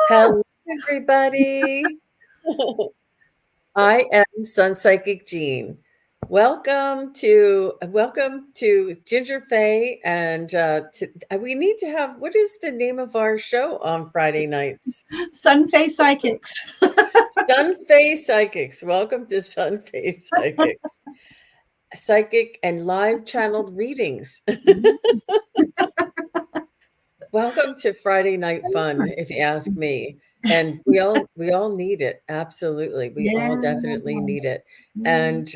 Hello, everybody. I am Sun Psychic Jean. Welcome to Gingerfae, and we need to have what is the name of our show on Friday nights? Sunface Psychics. Sunfae Psychics. Welcome to Sunfae Psychics, psychic and live channeled readings. Welcome to Friday Night Fun, if you ask me. And we all need it. Absolutely. We all Yeah, definitely need it. yeah. And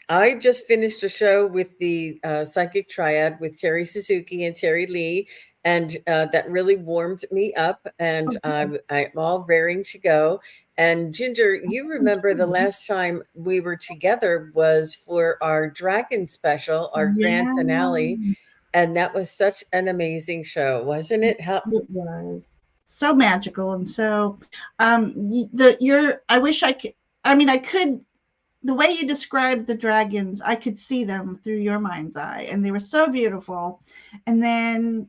I just finished a show with the Psychic Triad with Terry Suzuki and Terry Lee. And that really warmed me up. And Oh, good. I'm all raring to go. And Ginger, you Thank remember the you. last time we were together was for our Dragon special, our grand Yeah, finale, and that was such an amazing show, wasn't it? How it was so magical and so the your I wish I could. I mean, I could. The way you described the dragons, I could see them through your mind's eye, and they were so beautiful. And then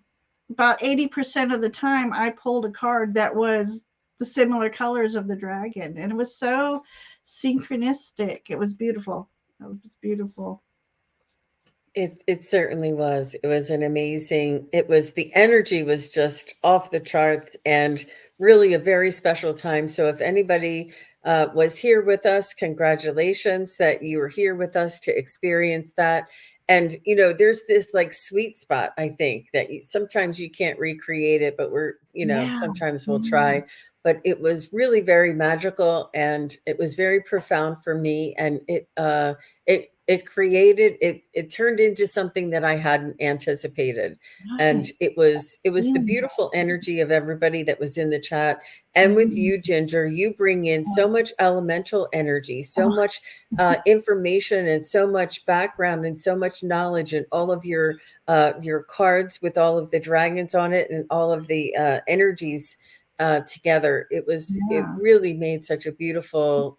about 80% of the time, I pulled a card that was the similar colors of the dragon, and it was so synchronistic. It was beautiful. It was beautiful. it certainly was. It was an amazing. It was the energy was just off the charts and really a very special time. So if anybody was here with us, congratulations that you were here with us to experience that. And there's this like sweet spot. I think that sometimes you can't recreate it, but Yeah, sometimes we'll yeah. try. But it was really very magical, and it was very profound for me, and it turned into something that I hadn't anticipated. And Right. it was the Feeling beautiful energy of everybody that was in the chat. that. And with Mhm. you, Ginger, you bring in so much elemental energy, so Oh, much information, and so much background, and so much knowledge, and all of your cards with all of the dragons on it, and all of the energies together. It yeah. really made such a beautiful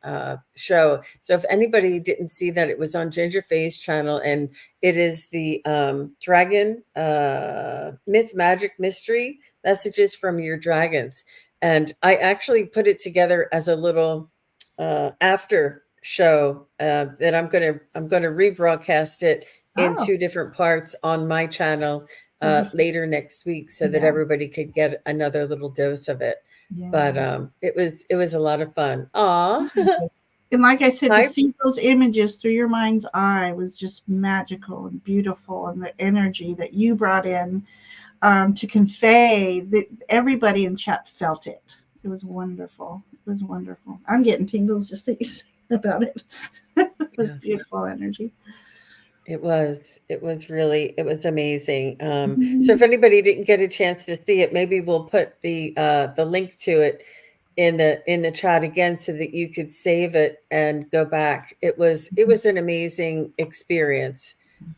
show. So if anybody didn't see that, it was on Ginger Faye's channel, and it is the Dragon Myth Magic Mystery Messages from Your Dragons. And I actually put it together as a little after show that I'm gonna rebroadcast it in Oh, two different parts on my channel wonderful. later next week, so that Yeah, everybody could get another little dose of it. But yeah. it was a lot of fun. Aw. And like I said, to Hi. see those images through your mind's eye was just magical and beautiful, and the energy that you brought in to convey that everybody in chat felt it. It was wonderful. It was wonderful. I'm getting tingles just thinking about it. It was Yeah, beautiful energy. it was amazing. So if Mhm. anybody didn't get a chance to see it, maybe we'll put the link to it in the chat again, so that you could save it and go back. It was an amazing experience.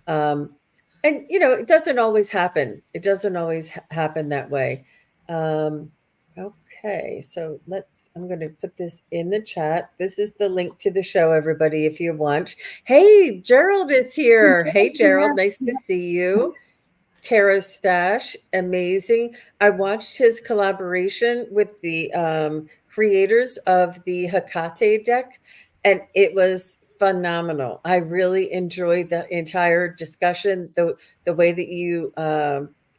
Um, and it doesn't always happen. It doesn't always happen that way. Um, okay, so I'm going to put this in the chat. This is the link to the show, everybody, if you want. Hey, Gerald is here. Hey, Gerald, nice to see you. Tarot Stash, amazing. I watched his collaboration with the creators of the Hecate deck, and it was phenomenal. I really enjoyed the entire discussion, the way that you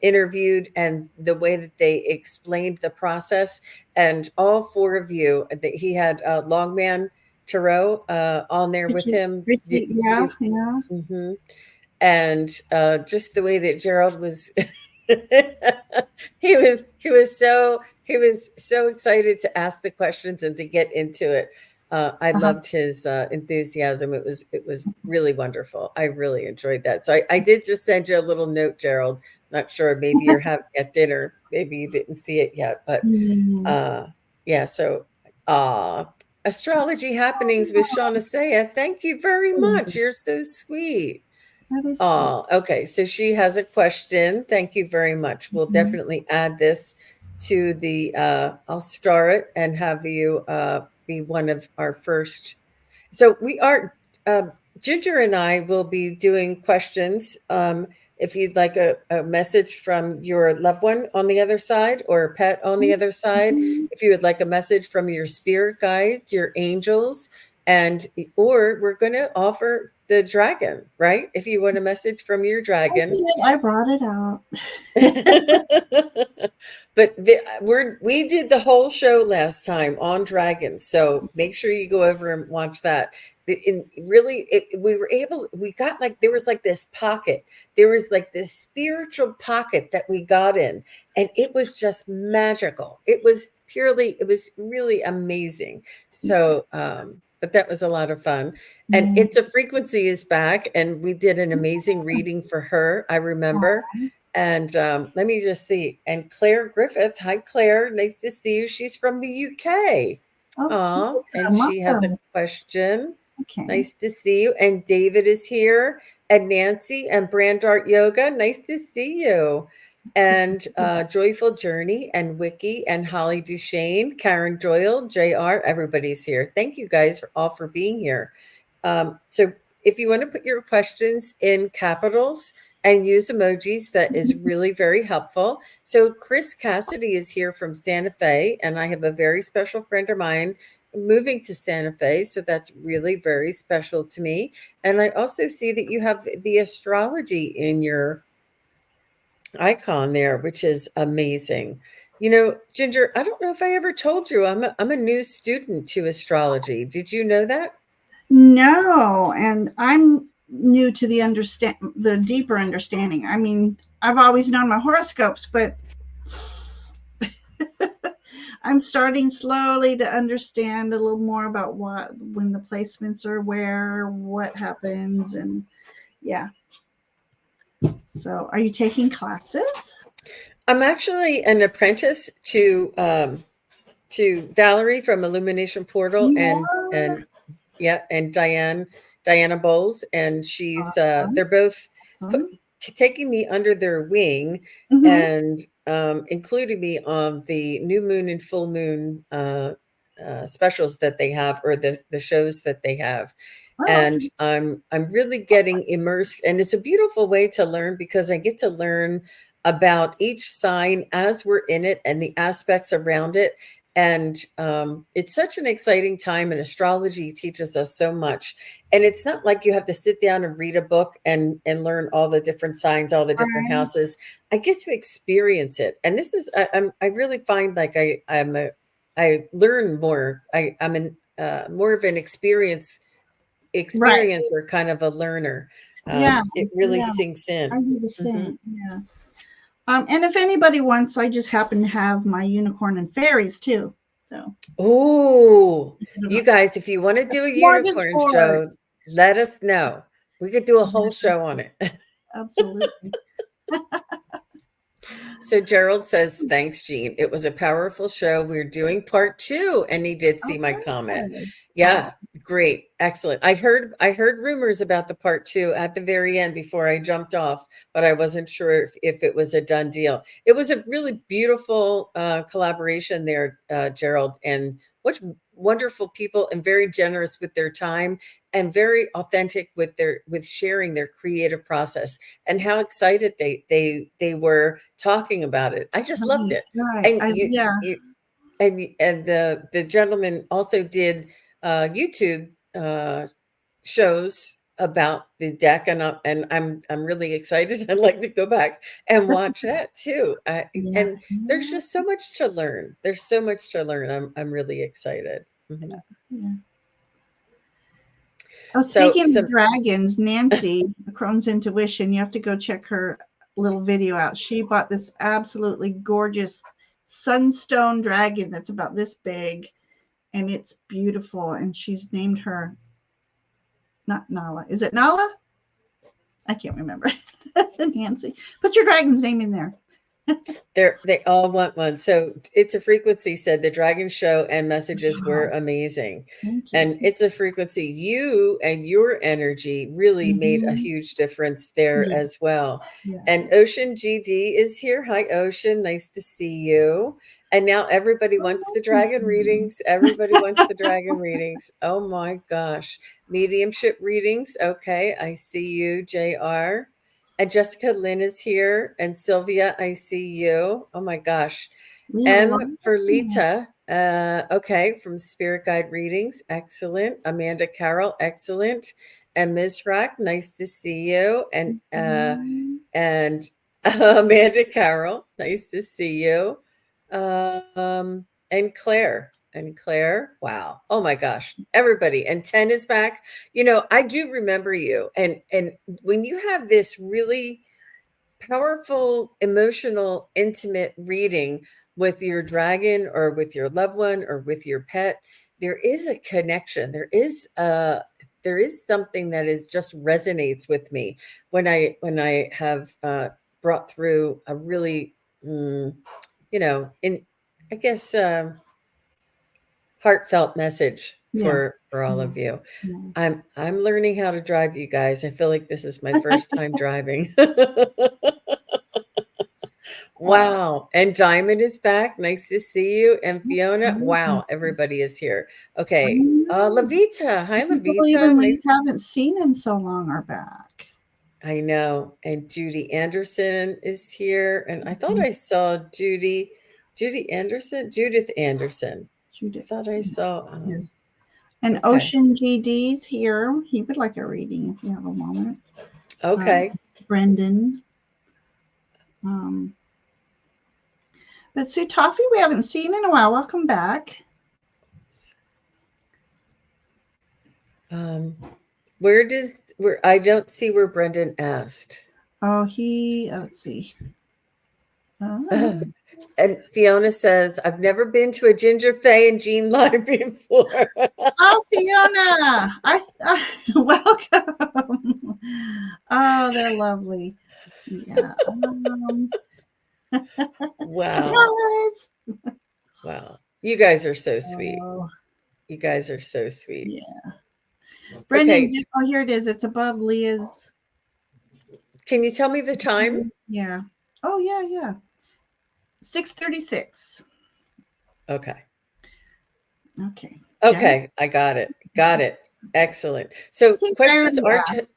interviewed, and the way that they explained the process. And all four of you, that he had Longman Tarot on there with Richie, him. Richie, yeah, yeah. Mhm. And just the way that Gerald was he was so excited to ask the questions and to get into it. I Uh-huh. loved his enthusiasm. It was really wonderful. I really enjoyed that. So I did just send you a little note, Gerald. Not sure, maybe you're having at dinner, maybe you didn't see it yet, but Mm. uh yeah. So uh astrology happenings with Shauna Saya, thank you very much, you're so sweet. That is sweet. Oh, okay. So she has a question. Thank you very much. We'll Mhm. definitely add this to the I'll star it and have you be one of our first. So we are uh, Ginger and I will be doing questions. if you'd like a message from your loved one on the other side or a pet on the other side, Mhm. if you would like a message from your spirit guides, your angels, and or we're going to offer the dragon, right? If you want a message from your I dragon. did. I brought it out. But we did the whole show last time on dragons, so make sure you go over and watch that. Really, we were able. We got like there was like this pocket. There was like this spiritual pocket that we got in, and it was just magical. It was purely. It was really amazing. So, but that was a lot of fun. And Yeah. It's a Frequency is back, and we did an amazing reading for her. I remember. And let me just see. And Claire Griffith. Hi, Claire. Nice to see you. She's from the UK. Oh, And welcome, she has a welcome. question. Okay. Nice to see you. And David is here. And Nancy and Brand Art Yoga. Nice to see you. To see And you. Joyful Journey and Wiki and Holly Duchesne, Karen Doyle, JR. Everybody's here. Thank you guys all for being here. So if you want to put your questions in capitals and use emojis, that is really very helpful. So Chris Cassidy is here from Santa Fe, and I have a very special friend of mine moving to Santa Fe, so that's really very special to me. And I also see that you have the astrology in your icon there, which is amazing. You know, Ginger, I don't know if I ever told you I'm a new student to astrology. Did you know that? No, and I'm new to the deeper understanding. I mean, I've always known my horoscopes, but I'm starting slowly to understand a little more about what when the placements are where, what happens, and yeah. So, are you taking classes? I'm actually an apprentice to Valerie from Illumination Portal You and are yeah, and Diana Bowles, and she's awesome. they're both put, Awesome. taking me under their wing Mm-hmm. and including me on the new moon and full moon specials that they have, or the shows that they have. Oh, And okay. I'm really getting immersed, and it's a beautiful way to learn because I get to learn about each sign as we're in it and the aspects around it. And it's such an exciting time, and astrology teaches us so much. And it's not like you have to sit down and read a book and learn all the different signs, all the different Right. houses. I get to experience it, and this is I really find like I learn more. I'm an more of an Right. experiencer, kind of a learner. Yeah. It really Yeah. sinks I in. do the Mhm. same. Yeah. And if anybody wants, I just happen to have my unicorn and fairies too. So Oh, you guys, if you want to do a unicorn smorgasbord. show, let us know. We could do a whole Yeah, show on it. absolutely. So Gerald says, thanks, Jean. It was a powerful show. We're doing part two. And he did see Oh, my comment. good. Yeah, Oh, great. Excellent. I heard rumors about the part two at the very end before I jumped off, but I wasn't sure if it was a done deal. It was a really beautiful collaboration there, Gerald, and what wonderful people, and very generous with their time and very authentic with sharing their creative process and how excited they were talking about it. I just loved right, it. right. And Yeah, you and the gentleman also did YouTube shows about the deck, and I'm really excited. I'd like to go back and watch that too. yeah, And there's yeah, just so much to learn. There's so much to learn. I'm really excited. Mhm. yeah. Oh, So speaking of some dragons, Nancy, Crohn's Intuition, you have to go check her little video out. She bought this absolutely gorgeous sunstone dragon that's about this big, and it's beautiful. And she's named her not Nala. Is it Nala? I can't remember. Nancy, put your dragon's name in there. they all want one. So It's a Frequency said the dragon show and messages were Wow, amazing. thank you. And It's a Frequency, you and your energy really made a Mm-hmm. huge difference there Yeah, as well. yeah. And Ocean GD is here. Hi, Ocean. Nice to see you. And now everybody wants the dragon readings. Everybody wants the dragon readings. Oh my gosh. Mediumship readings. Okay. I see you, JR. and Jessica Lynn is here, and Sylvia, I see you. Oh my gosh. We have a lot. M for Lita. Okay, from Spirit Guide Readings. Excellent. Amanda Carroll, excellent. And Ms. Rock, nice to see you. And Amanda Carroll, nice to see you. And Claire, wow. Oh my gosh, everybody. And 10 is back. You know, I do remember you. And when you have this really powerful, emotional, intimate reading with your dragon or with your loved one or with your pet, there is a connection. There is something that is just resonates with me when I have brought through a really in I guess heartfelt message Yeah. for all of you. Yeah. I'm learning how to drive, you guys. I feel like this is my first time driving. Oh, Wow. And Diamond is back. Nice to see you. And Fiona, amazing. wow, everybody is here. Okay. I Lavita. Hi, people Lavita. even Nice. we haven't seen in so long are back. I know. And Judy Anderson is here. And I thought Mhm. I saw Judith Anderson. I Judith. thought I saw, Yes. And okay. Ocean GD's here. He would like a reading if you have a moment. Okay. Brendan. Um, but Sue Toffee, we haven't seen in a while. Welcome back. Where I don't see where Brendan asked. Oh, let's see. And Fiona says, I've never been to a gingerfae and Jean Live before. Oh, Fiona, welcome. Oh, they're lovely. Yeah. Wow. Surprise. Wow. You guys are so sweet. Oh, You guys are so sweet. yeah. Brendan, Okay. oh, here it is. It's above Leah's. Can you tell me the time? Yeah. Oh, yeah. 6:36. Okay. Okay. Okay. I got it. Got it. Excellent. So I think I questions already are asked.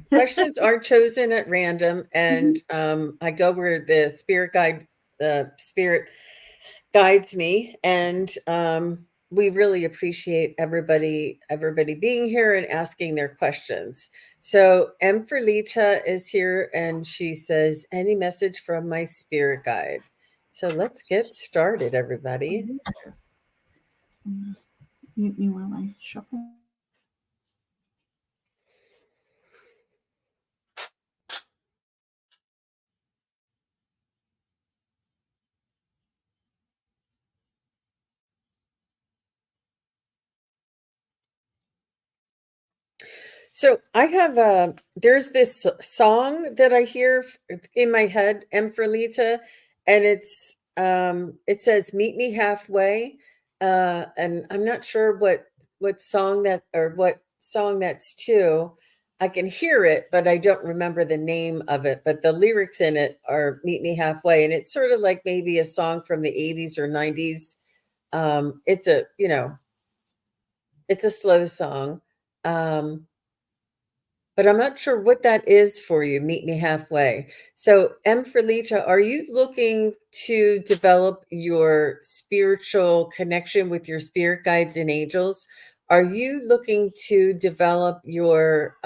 questions are chosen at random, and I go where the spirit guides me, and we really appreciate everybody being here and asking their questions. So M for Lita is here, and she says, any message from my spirit guide? So let's get started, everybody. Yes. Mute me while I shuffle. So I have there's this song that I hear in my head, M for Lita, and it says "Meet Me Halfway," and I'm not sure what song that or what song that's to. I can hear it, but I don't remember the name of it. But the lyrics in it are "Meet Me Halfway," and it's sort of like maybe a song from the 80s or 90s. It's it's a slow song. Um, but I'm not sure what that is for you. Meet me halfway. So, M for Lita, are you looking to develop your spiritual connection with your spirit guides and angels? Are you looking to develop your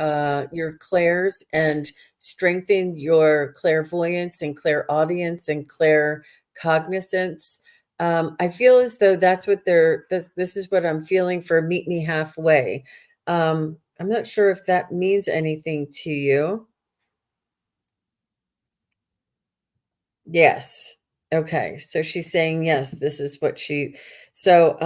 clairs and strengthen your clairvoyance and clairaudience and claircognizance? I feel as though that's what this is what I'm feeling for Meet Me Halfway. I'm not sure if that means anything to you. Yes. Okay. So she's saying yes, this is what she so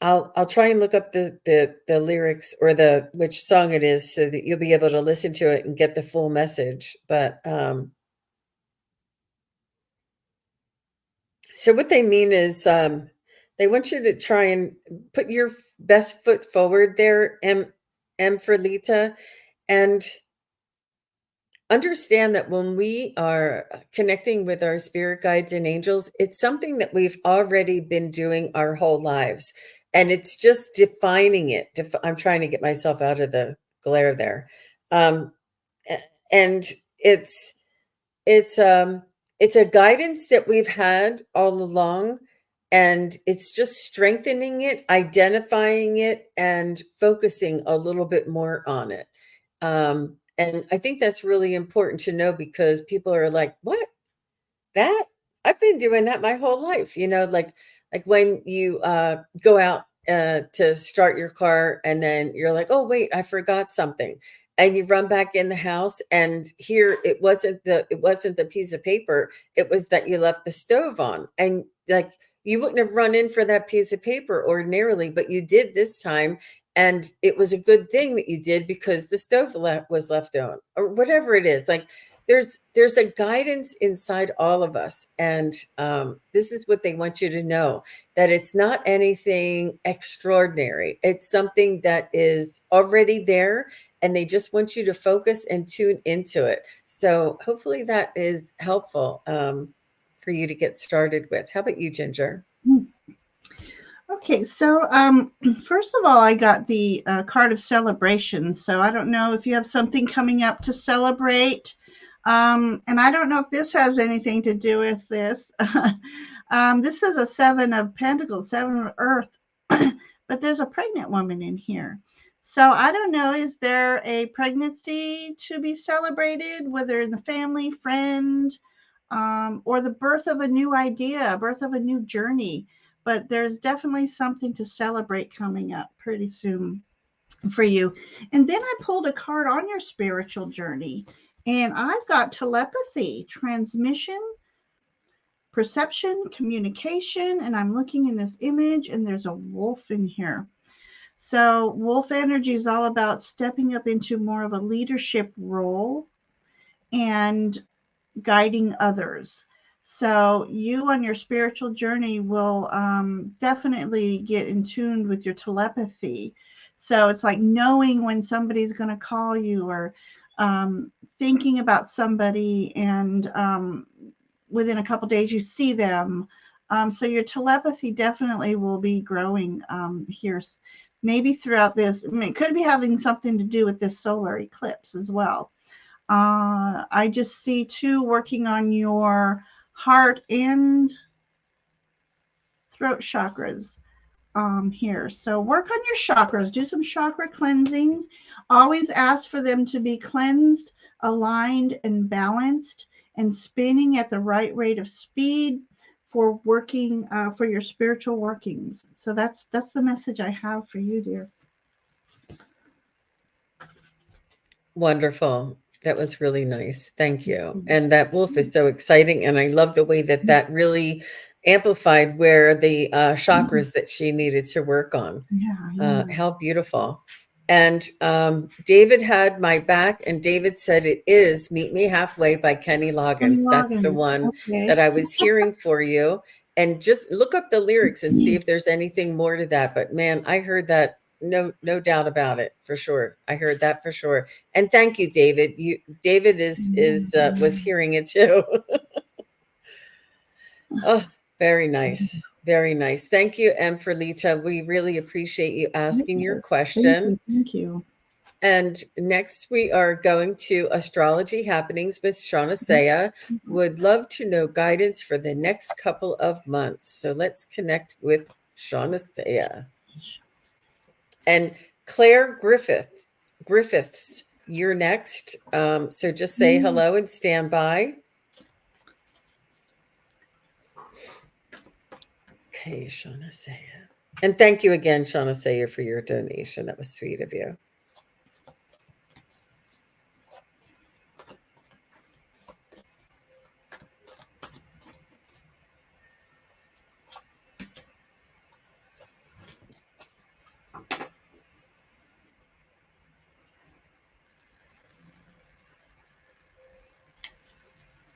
I'll try and look up the lyrics or the which song it is so that you'll be able to listen to it and get the full message. But so what they mean is they want you to try and put your best foot forward there, M for Lita, and understand that when we are connecting with our spirit guides and angels, it's something that we've already been doing our whole lives. And it's just defining it. I'm trying to get myself out of the glare there. Um, and it's it's um it's a guidance that we've had all along, and it's just strengthening it, identifying it, and focusing a little bit more on it. And I think that's really important to know, because people are like, "What? That? I've been doing that my whole life." Like when you go out to start your car, and then you're like, "Oh wait, I forgot something," and you run back in the house, and here it wasn't the piece of paper. It was that you left the stove on, and like you wouldn't have run in for that piece of paper ordinarily, but you did this time. And it was a good thing that you did, because the stove was left on, or whatever it is. Like there's a guidance inside all of us, and this is what they want you to know, that it's not anything extraordinary. It's something that is already there, and they just want you to focus and tune into it. So hopefully that is helpful, for you to get started with. How about you, Ginger? Okay, so first of all, I got the card of celebration. So I don't know if you have something coming up to celebrate. And I don't know if this has anything to do with this. This is a Seven of Pentacles, Seven of Earth, but there's a pregnant woman in here. So I don't know, is there a pregnancy to be celebrated, whether in the family, friend, or the birth of a new idea, birth of a new journey? But there's definitely something to celebrate coming up pretty soon for you. And then I pulled a card on your spiritual journey, and I've got telepathy, transmission, perception, communication, and I'm looking in this image, and there's a wolf in here. So wolf energy is all about stepping up into more of a leadership role and guiding others. So you on your spiritual journey will definitely get in tune with your telepathy. So it's like knowing when somebody's going to call you, or thinking about somebody, and within a couple days you see them. So your telepathy definitely will be growing here, maybe throughout this. I mean, it could be having something to do with this solar eclipse as well. I just see too working on your heart and throat chakras here. So work on your chakras, do some chakra cleansings. Always ask for them to be cleansed, aligned, and balanced, and spinning at the right rate of speed for working for your spiritual workings. So that's the message I have for you, dear. Wonderful. That was really nice. Thank you. And that wolf is so exciting. And I love the way that that really amplified where the chakras that she needed to work on. Yeah. How beautiful. And David had my back, and David said it is Meet Me Halfway by Kenny Kenny Loggins. That's the Loggins. one that Okay. I was hearing for you. And just look up the lyrics and see if there's anything more to that. But man, I heard that, no doubt about it, for sure. I heard that for sure. And thank you, David. David is was hearing it too. Oh, very nice. Very nice. Thank you, M. Ferlita. We really appreciate you asking your Yes. Thank question. you. Thank you. And next, we are going to Astrology Happenings with Shauna Saya. Would love to know guidance for the next couple of months. So let's connect with Shauna Saya. And Claire Griffiths, you're next. So just say hello and stand by. Okay, Shauna Saya. And thank you again, Shauna Saya, for your donation. That was sweet of you.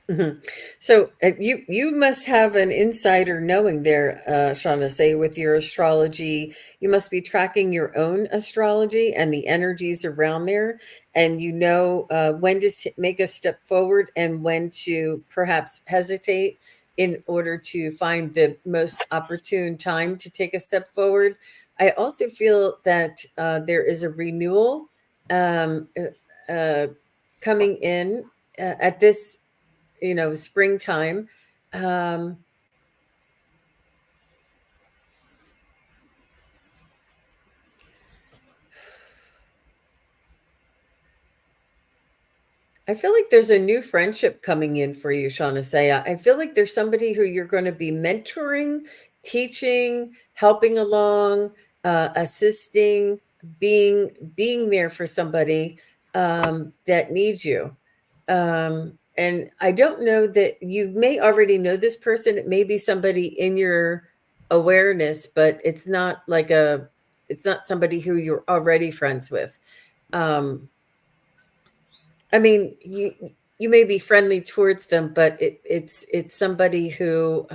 Mhm. So you must have an insider knowing there, Shauna, say with your astrology, you must be tracking your own astrology and the energies around there, and you know when to make a step forward and when to perhaps hesitate in order to find the most opportune time to take a step forward. I also feel that there is a renewal um, uh, coming in. at this, springtime. Um, I feel like there's a new friendship coming in for you, Shauna Say. I feel like there's somebody who you're going to be mentoring, teaching, helping along, assisting, being there for somebody that needs you. And I don't know that you may already know this person. It may be somebody in your awareness, but it's not somebody who you're already friends with. Um, I mean, you may be friendly towards them, but it's somebody who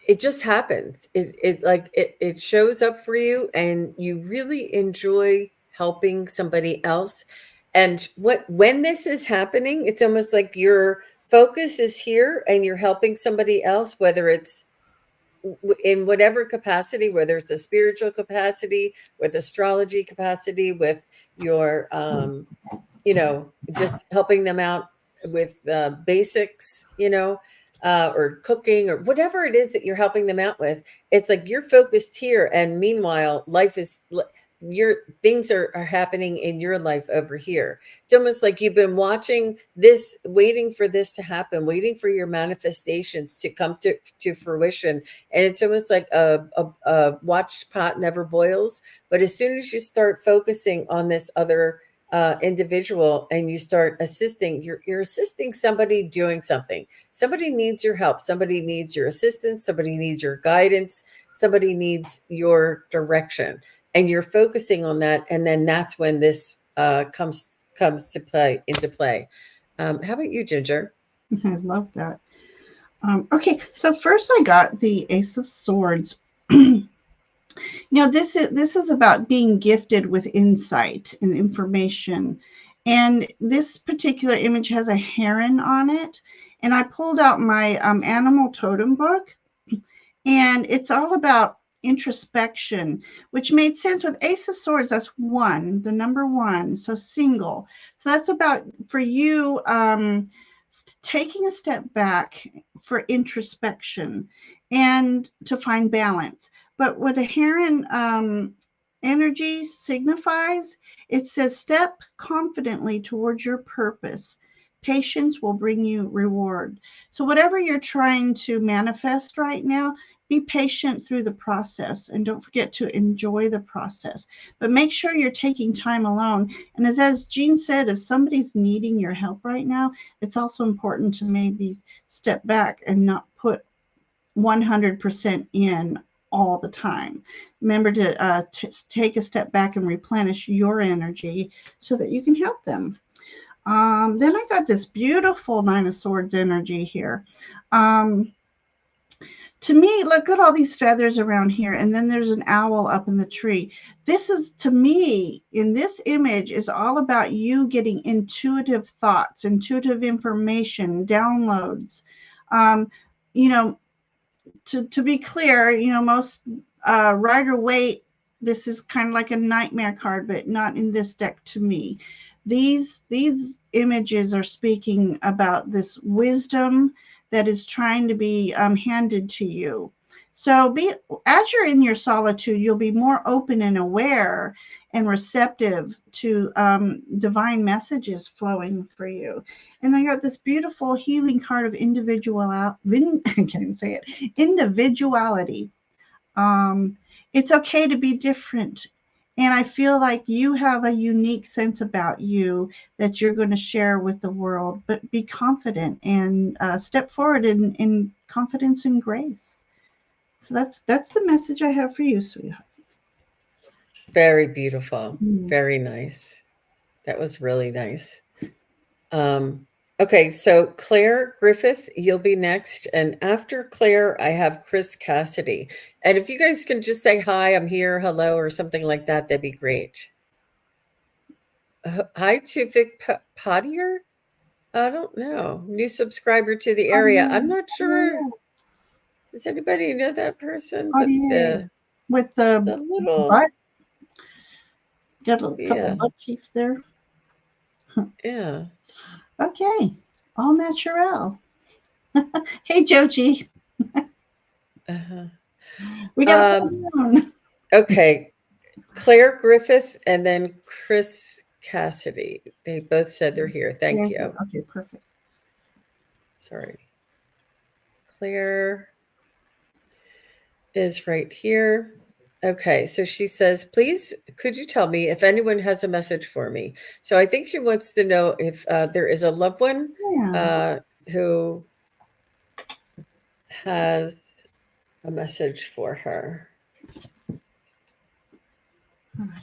it just happens. It shows up for you, and you really enjoy helping somebody else. And when this is happening, it's almost like your focus is here, and you're helping somebody else, whether it's in whatever capacity, whether it's a spiritual capacity, with astrology capacity, with your just helping them out with basics, or cooking or whatever it is that you're helping them out with. It's like you're focused here, and meanwhile, your things are happening in your life over here. It's almost like you've been watching this, waiting for this to happen, waiting for your manifestations to come to fruition. And it's almost like a watched pot never boils. But as soon as you start focusing on this other individual, and you start assisting, you're assisting somebody doing something. Somebody needs your help, somebody needs your assistance, somebody needs your guidance, somebody needs your direction, and you're focusing on that. And then that's when this comes to play into play. How about you, Ginger? I love that. Okay, so first I got the Ace of Swords. This is about being gifted with insight and information. And this particular image has a heron on it. And I pulled out my animal totem book, and it's all about introspection, which made sense with Ace of Swords. That's one, the number one, so single. So that's about for you taking a step back for introspection and to find balance. But what the heron energy signifies, it says step confidently towards your purpose. Patience will bring you reward. So whatever you're trying to manifest right now, be patient through the process, and don't forget to enjoy the process. But make sure you're taking time alone. And as Jean said, if somebody's needing your help right now, it's also important to maybe step back and not put 100% in all the time. Remember to take a step back and replenish your energy so that you can help them. Then I got this beautiful Nine of Swords energy here. To me, look at all these feathers around here, and then there's an owl up in the tree. This is, to me, in this image, is all about you getting intuitive thoughts, intuitive information, downloads. Um, you know, to be clear, most Rider Waite, this is kind of like a nightmare card, but not in this deck to me. These images are speaking about this wisdom that is trying to be handed to you. So as you're in your solitude, you'll be more open and aware and receptive to divine messages flowing for you. And I got this beautiful healing card of I can't even say it, individuality. It's okay to be different. And I feel like you have a unique sense about you that you're going to share with the world, but be confident and step forward in confidence and grace. So that's the message I have for you, sweetheart. Very beautiful. Mm. Very nice. That was really nice. Okay, so Claire Griffith, you'll be next. And after Claire, I have Chris Cassidy. And if you guys can just say hi, I'm here, hello, or something like that, that'd be great. Hi to Vic Pottier. I don't know. New subscriber to the area. I'm not sure. Does anybody know that person? But With the the little, butt, got a couple yeah. butt cheeks there. Yeah. Okay. All natural. Hey, Joji. Uh-huh. We got a Um, full moon. okay. Claire Griffith and then Chris Cassidy. They both said they're here. Thank you. Okay, perfect. Sorry. Claire is right here. Okay, so she says, please, could you tell me if anyone has a message for me? So I think she wants to know if there is a loved one Yeah. who has a message for her. All right.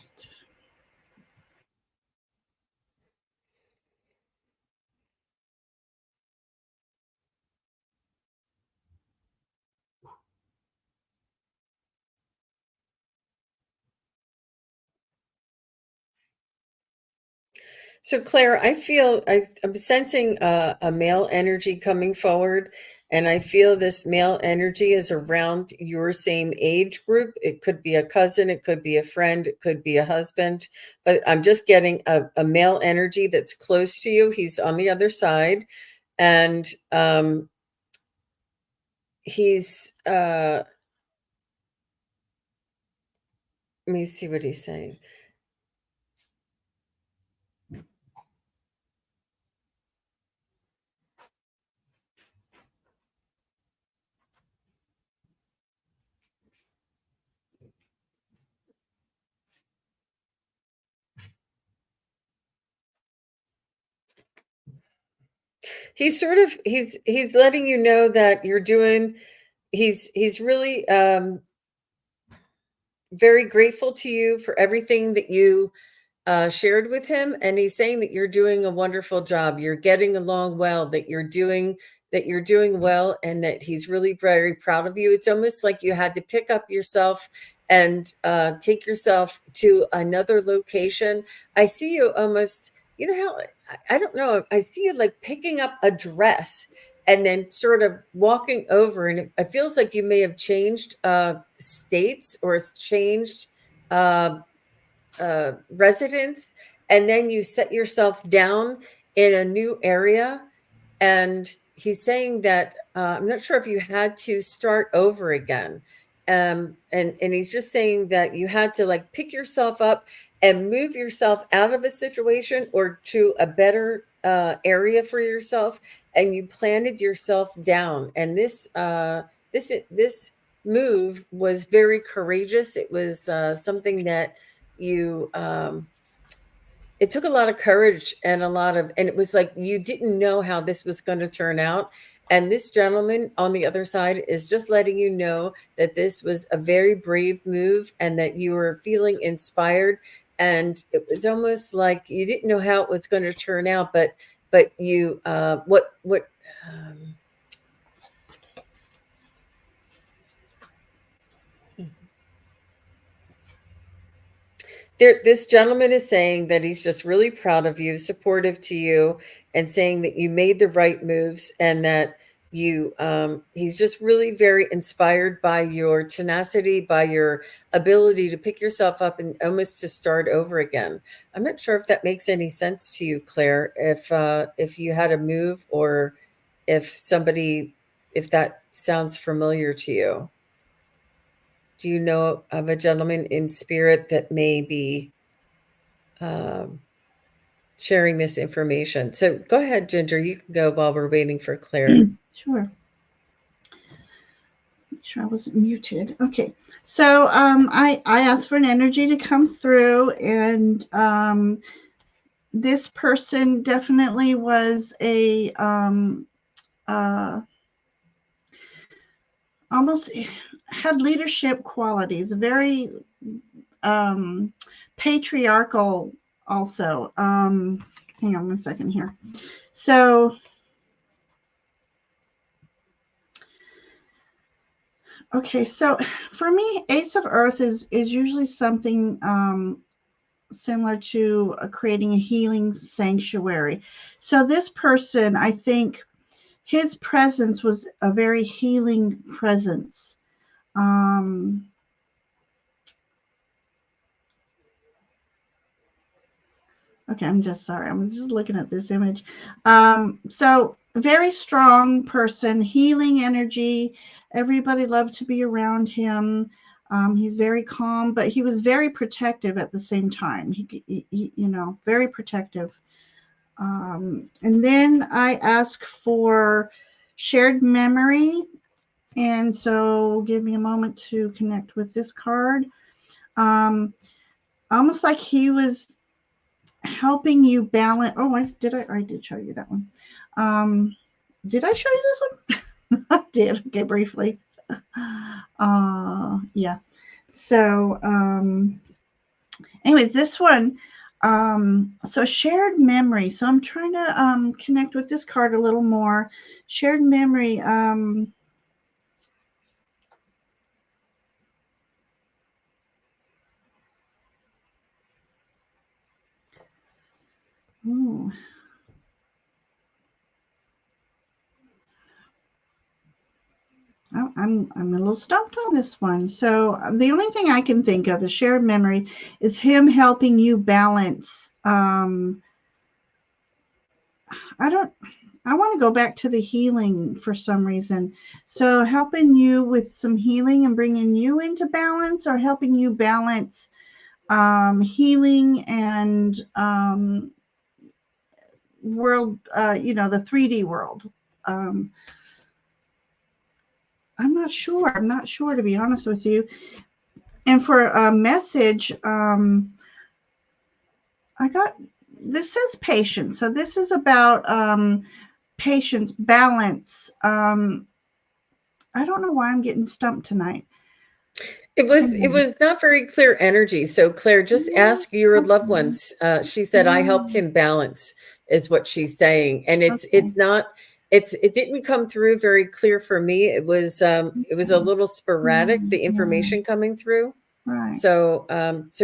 So Claire, I'm sensing a male energy coming forward, and I feel this male energy is around your same age group. It could be a cousin, it could be a friend, it could be a husband, but I'm just getting a male energy that's close to you. He's on the other side, and he's let me see what he's saying. He's letting you know that you're doing he's really very grateful to you for everything that you shared with him, and he's saying that you're doing a wonderful job. You're getting along well. That you're doing well, and that he's really very proud of you. It's almost like you had to pick up yourself and take yourself to another location. I see you almost. You know how I don't know. I see you like picking up a dress and then sort of walking over, and it feels like you may have changed states or changed uh, residence, and then you set yourself down in a new area. And he's saying that I'm not sure if you had to start over again. And he's just saying that you had to like pick yourself up and move yourself out of a situation or to a better area for yourself, and you planted yourself down. And this move was very courageous. It was something that you it took a lot of courage and and it was like you didn't know how this was going to turn out. And this gentleman on the other side is just letting you know that this was a very brave move and that you were feeling inspired. And it was almost like you didn't know how it was going to turn out, but you what um, this gentleman is saying that he's just really proud of you, supportive to you, and saying that you made the right moves, and that he's just really very inspired by your tenacity, by your ability to pick yourself up and almost to start over again. I'm not sure if that makes any sense to you, Claire, if you had a move, or if that sounds familiar to you. Do you know of a gentleman in spirit that may be um, sharing this information? So go ahead, Ginger. You can go while we're waiting for Claire. Sure. Make sure I wasn't muted. Okay. So I asked for an energy to come through, and this person definitely was a almost had leadership qualities, very um, patriarchal also. Hang on one second here. So, okay, so for me, Ace of Earth is usually something similar to creating a healing sanctuary. So this person, I think, his presence was a very healing presence. Um, Okay, I'm just sorry. I'm just looking at this image. So very strong person, healing energy. Everybody loved to be around him. He's very calm, but he was very protective at the same time. Very protective. And then I ask for shared memory. And so give me a moment to connect with this card. Almost like he was helping you balance. Oh, I did show you that one. Did I show you this one? I did. Okay, briefly. Yeah. So, anyways, this one. So shared memory. So I'm trying to connect with this card a little more. Shared memory. Ooh. I'm a little stumped on this one. So the only thing I can think of is shared memory is him helping you balance. I want to go back to the healing for some reason. So helping you with some healing and bringing you into balance, or helping you balance healing and world, the 3D world. Um, I'm not sure. I'm not sure, to be honest with you. And for a message, I got, this says patience. So this is about patience, balance. I don't know why I'm getting stumped tonight. It was not very clear energy. So Claire, just Yeah, ask your loved okay. ones. She said, I helped Yeah, him balance, is what she's saying. And okay. it's not, it didn't come through very clear for me. It was a Okay. little sporadic, Yeah, the yeah, information coming through. right. So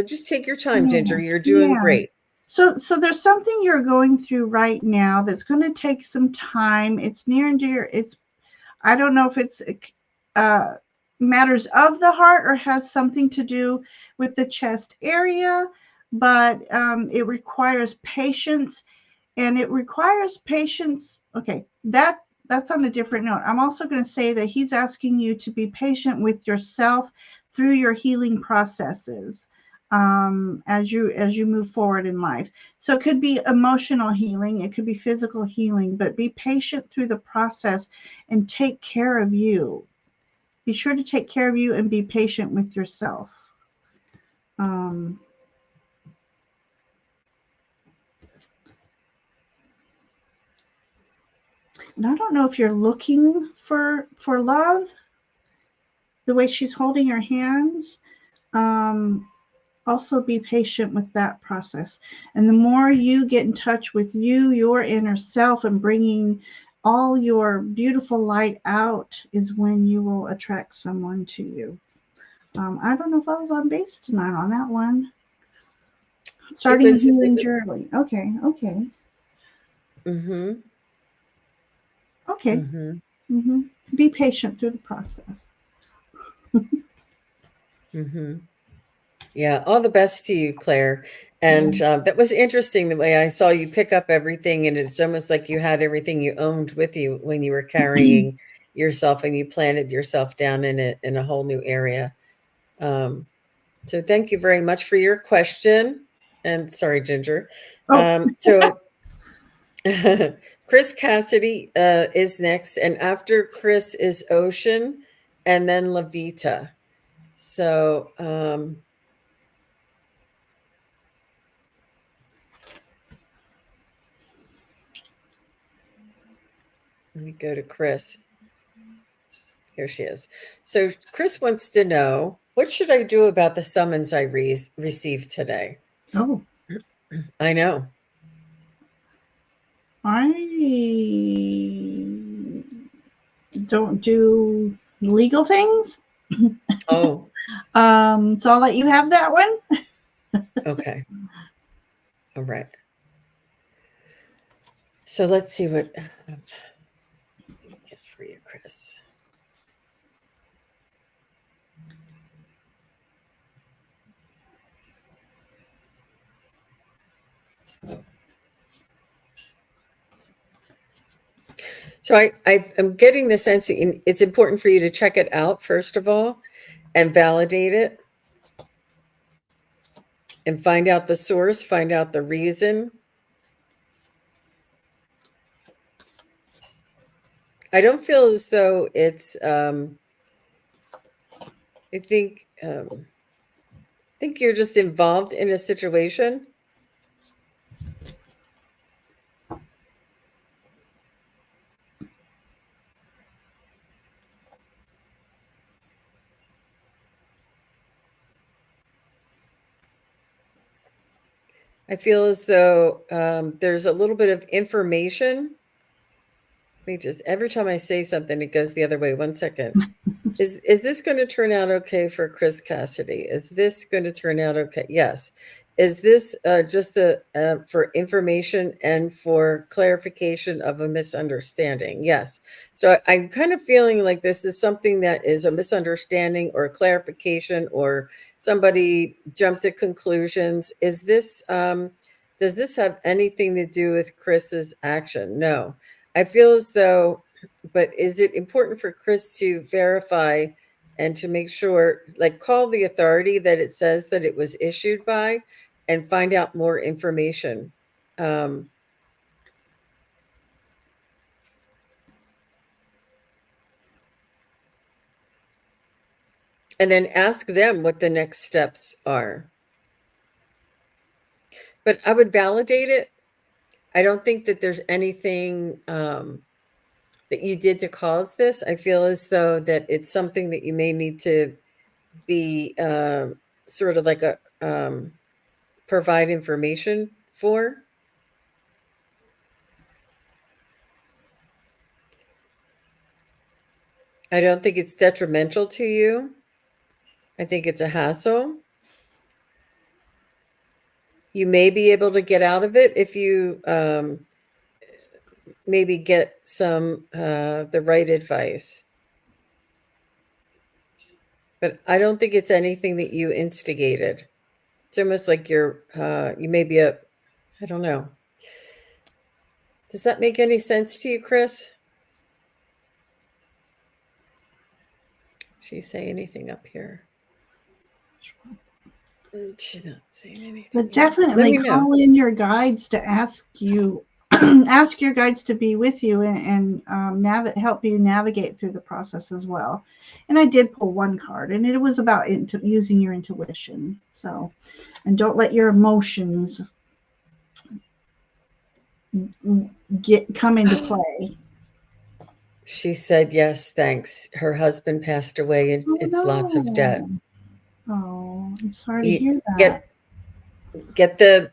just take your time, Yeah, Ginger. You're doing yeah. great. So there's something you're going through right now that's going to take some time. It's near and dear. It's, I don't know if it's uh, matters of the heart or has something to do with the chest area, but it requires patience, and it requires patience. Okay, that's on a different note. I'm also going to say that he's asking you to be patient with yourself through your healing processes as you move forward in life. So it could be emotional healing, it could be physical healing, but be patient through the process and take care of you. Be sure to take care of you and be patient with yourself. Um, and I don't know if you're looking for love, the way she's holding her hands. Um, also be patient with that process. And the more you get in touch with you, your inner self, and bringing all your beautiful light out, is when you will attract someone to you. I don't know if I was on base tonight on that one. It Starting a was, it healing was, journey. Okay, okay, mm-hmm, okay. mm-hmm, hmm Be patient through the process. mm-hmm. Yeah, all the best to you, Claire. Yeah. And that was interesting the way I saw you pick up everything, and it's almost like you had everything you owned with you when you were carrying yourself, and you planted yourself down in a whole new area. Um, so thank you very much for your question. And sorry, Ginger. Oh, So Chris Cassidy is next, and after Chris is Ocean, and then Lavita. So let me go to Chris. Here she is. So Chris wants to know, what should I do about the summons I received today? oh. I know. I don't do legal things. Oh, So I'll let you have that one. okay. All right. So let's see what we get for you, Chris. So I'm getting the sense that it's important for you to check it out, first of all, and validate it and find out the source, find out the reason. I don't feel as though it's, I think you're just involved in a situation. I feel as though there's a little bit of information. Let me just, every time I say something, it goes the other way. 1 second. Is this going to turn out okay for Chris Cassidy? Is this going to turn out okay? Yes. Is this just for information and for clarification of a misunderstanding? Yes. So I'm kind of feeling like this is something that is a misunderstanding or a clarification, or somebody jumped to conclusions. Is this does this have anything to do with Chris's action? No. I feel as though, but is it important for Chris to verify and to make sure, like call the authority that it says that it was issued by and find out more information? And then ask them what the next steps are. But I would validate it. I don't think that there's anything that you did to cause this. I feel as though that it's something that you may need to be sort of like a provide information for. I don't think it's detrimental to you. I think it's a hassle. You may be able to get out of it if you maybe get some the right advice. But I don't think it's anything that you instigated. It's almost like you may be I don't know. Does that make any sense to you, Chris? She say anything up here? She's not saying anything. But definitely call in your guides to ask you, ask your guides to be with you and help you navigate through the process as well. And I did pull one card, and it was about using your intuition. So, and don't let your emotions come into play. She said, yes, thanks. Her husband passed away, and it's lots of debt. Oh, I'm sorry to hear that. Get the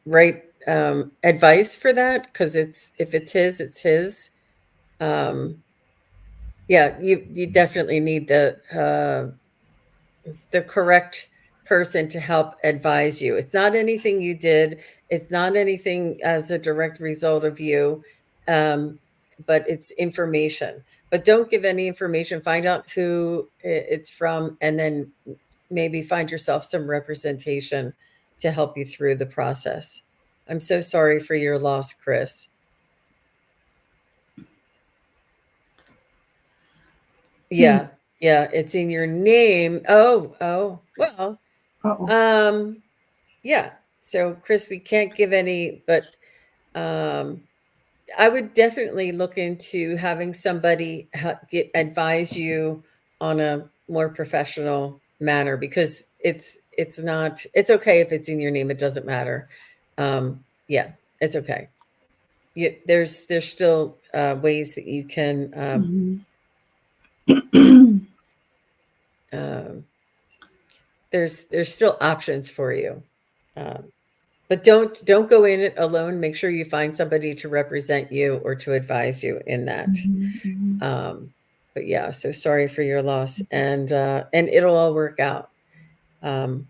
right advice for that, because if it's his, it's his. Yeah, you definitely need the correct person to help advise you. It's not anything you did. It's not anything as a direct result of you, but it's information. But don't give any information. Find out who it's from, and then maybe find yourself some representation to help you through the process. I'm so sorry for your loss, Chris. Yeah, it's in your name. Oh, well. Yeah. So, Chris, we can't give any, but I would definitely look into having somebody advise you on a more professional manner, because it's okay if it's in your name. It doesn't matter. Yeah, it's okay. There's still ways that you can there's still options for you. But don't go in it alone. Make sure you find somebody to represent you or to advise you in that. But yeah, so sorry for your loss, and it'll all work out. I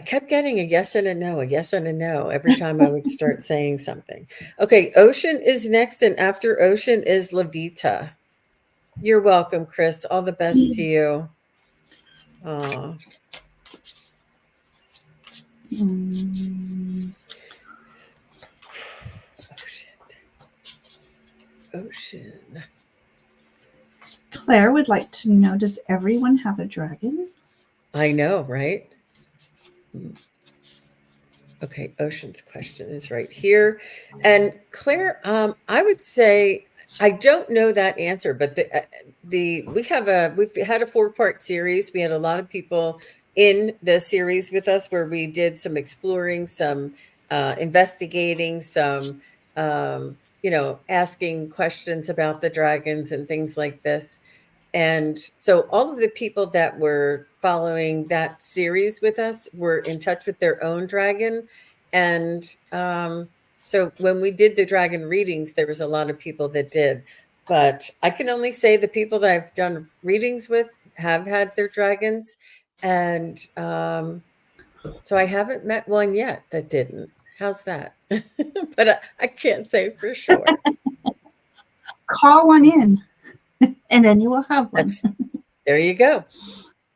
kept getting a yes and a no, every time I would start saying something. Okay, Ocean is next, and after Ocean is Levita. You're welcome, Chris. All the best to you. Mm. Ocean. Claire would like to know, does everyone have a dragon? I know, right? Okay, Ocean's question is right here. And Claire, I would say I don't know that answer, but we've had a 4-part series. We had a lot of people in the series with us where we did some exploring, some investigating, some asking questions about the dragons and things like this. And so all of the people that were following that series with us were in touch with their own dragon. And so when we did the dragon readings, there was a lot of people that did. But I can only say the people that I've done readings with have had their dragons. And so I haven't met one yet that didn't. How's that? But I can't say for sure. Call one in, and then you will have one. There you go.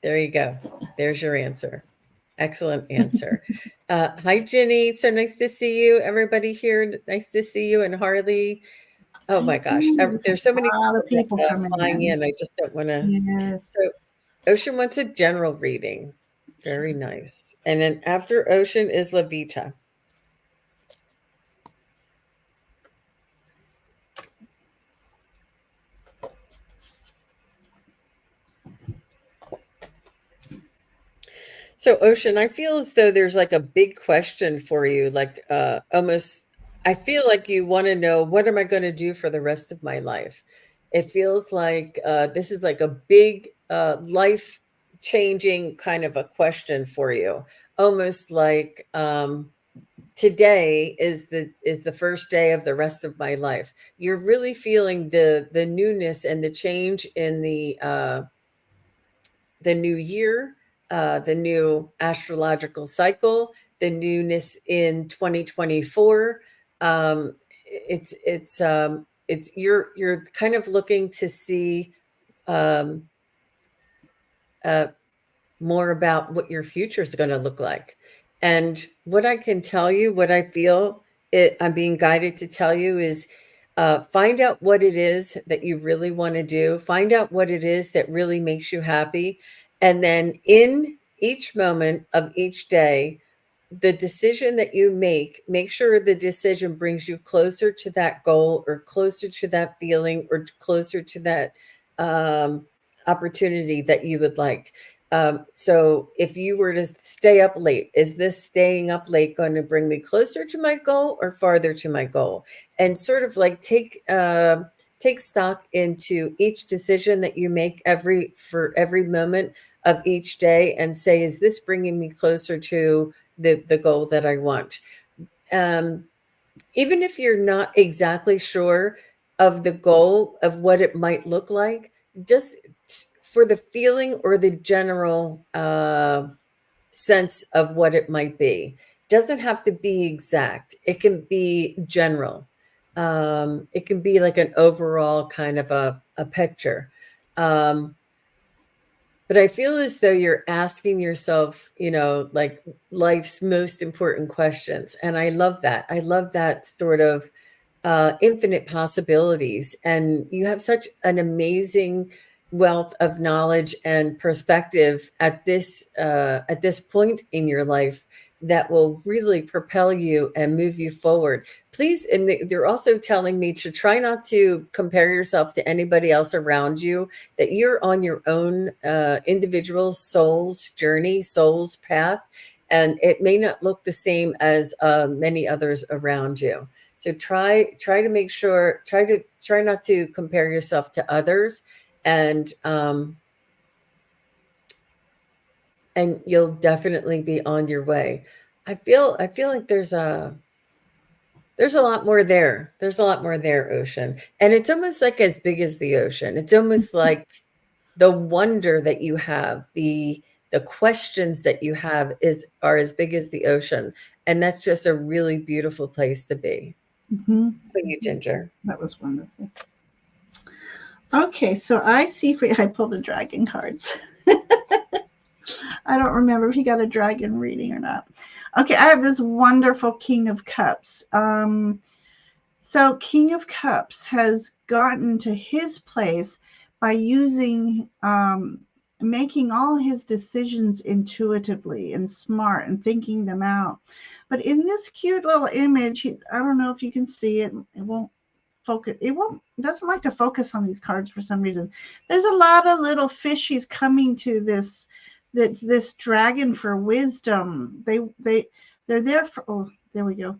There you go. There's your answer. Excellent answer. Hi, Ginny. So nice to see you. Everybody here, nice to see you. And Harley. Oh my gosh, there's so many A lot of people coming flying in. in. I just don't want to. Yes. So, Ocean wants a general reading. Very nice. And then after Ocean is Lavita. So, Ocean, I feel as though there's like a big question for you, like almost, I feel like you want to know, what am I going to do for the rest of my life? It feels like this is like a big life changing kind of a question for you. Almost like today is the first day of the rest of my life. You're really feeling the newness and the change in the new year, the new astrological cycle, the newness in 2024. It's you're kind of looking to see um, uh, more about what your future is going to look like. And what I can tell you, what I feel I'm being guided to tell you is find out what it is that you really want to do. Find out what it is that really makes you happy. And then in each moment of each day, the decision that you make sure the decision brings you closer to that goal or closer to that feeling or closer to that opportunity that you would like. So if you were to stay up late, is this staying up late going to bring me closer to my goal or farther to my goal? And sort of like take stock into each decision that you make for every moment of each day and say, is this bringing me closer to the goal that I want? Um, Even if you're not exactly sure of the goal of what it might look like, just for the feeling or the general sense of what it might be. Doesn't have to be exact. It can be general. It can be like an overall kind of a picture. Um, but I feel as though you're asking yourself, like life's most important questions. And I love that. I love that sort of infinite possibilities. And you have such an amazing wealth of knowledge and perspective at this point in your life that will really propel you and move you forward. Please, and they're also telling me to try not to compare yourself to anybody else around you, that you're on your own individual soul's journey, soul's path, and it may not look the same as many others around you. So try to make sure, try not to compare yourself to others, and you'll definitely be on your way. I feel like there's a lot more there. There's a lot more there, Ocean. And it's almost like as big as the ocean. It's almost like the wonder that you have, the questions that you have are as big as the ocean. And that's just a really beautiful place to be. Mm-hmm. Thank you, Ginger. That was wonderful. Okay, so I see for you, I pulled the dragon cards. I don't remember if he got a dragon reading or not. Okay, I have this wonderful King of Cups. So King of Cups has gotten to his place by using making all his decisions intuitively and smart and thinking them out. But in this cute little image, I don't know if you can see it. It won't focus. It won't doesn't like to focus on these cards for some reason. There's a lot of little fishies coming to this dragon for wisdom. They're there for. Oh, there we go.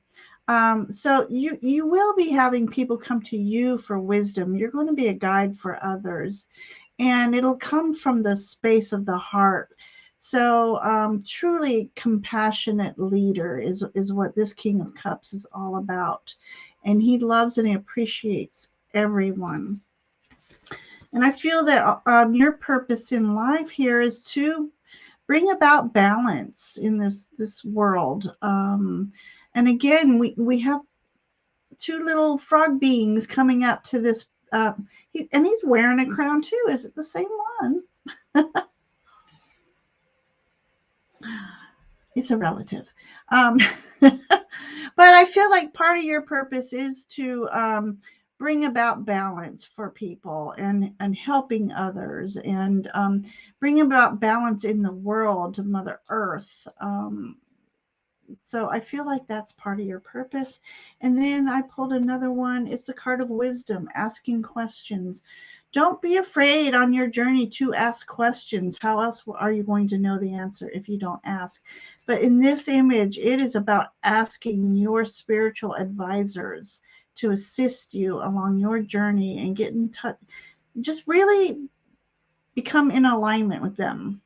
So you will be having people come to you for wisdom. You're going to be a guide for others, and it'll come from the space of the heart. So truly compassionate leader is what this King of Cups is all about, and he loves and he appreciates everyone. And I feel that your purpose in life here is to bring about balance in this world. And again, we have two little frog beings coming up to this. And he's wearing a crown too. Is it the same one? It's a relative. But I feel like part of your purpose is to bring about balance for people and helping others and bring about balance in the world to Mother Earth. So I feel like that's part of your purpose. And then I pulled another one. It's the card of wisdom, asking questions. Don't be afraid on your journey to ask questions. How else are you going to know the answer if you don't ask? But in this image, it is about asking your spiritual advisors to assist you along your journey and get in touch. Just really become in alignment with them.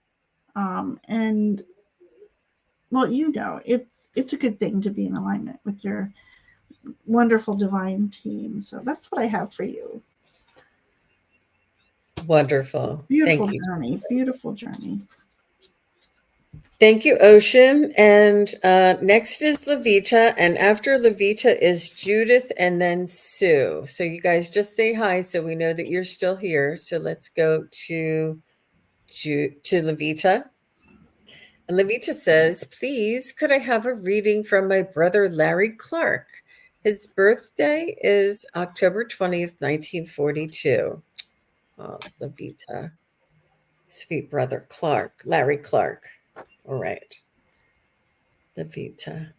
And well, it's a good thing to be in alignment with your wonderful divine team. So that's what I have for you. Wonderful. Beautiful Thank you. journey. Beautiful journey. Thank you, Ocean. And next is Levita. And after Levita is Judith and then Sue. So you guys just say hi so we know that you're still here. So let's go to Levita. And Levita says, please, could I have a reading from my brother Larry Clark? His birthday is October 20th, 1942. Oh, Levita. Sweet brother Clark, Larry Clark. All right. Levita.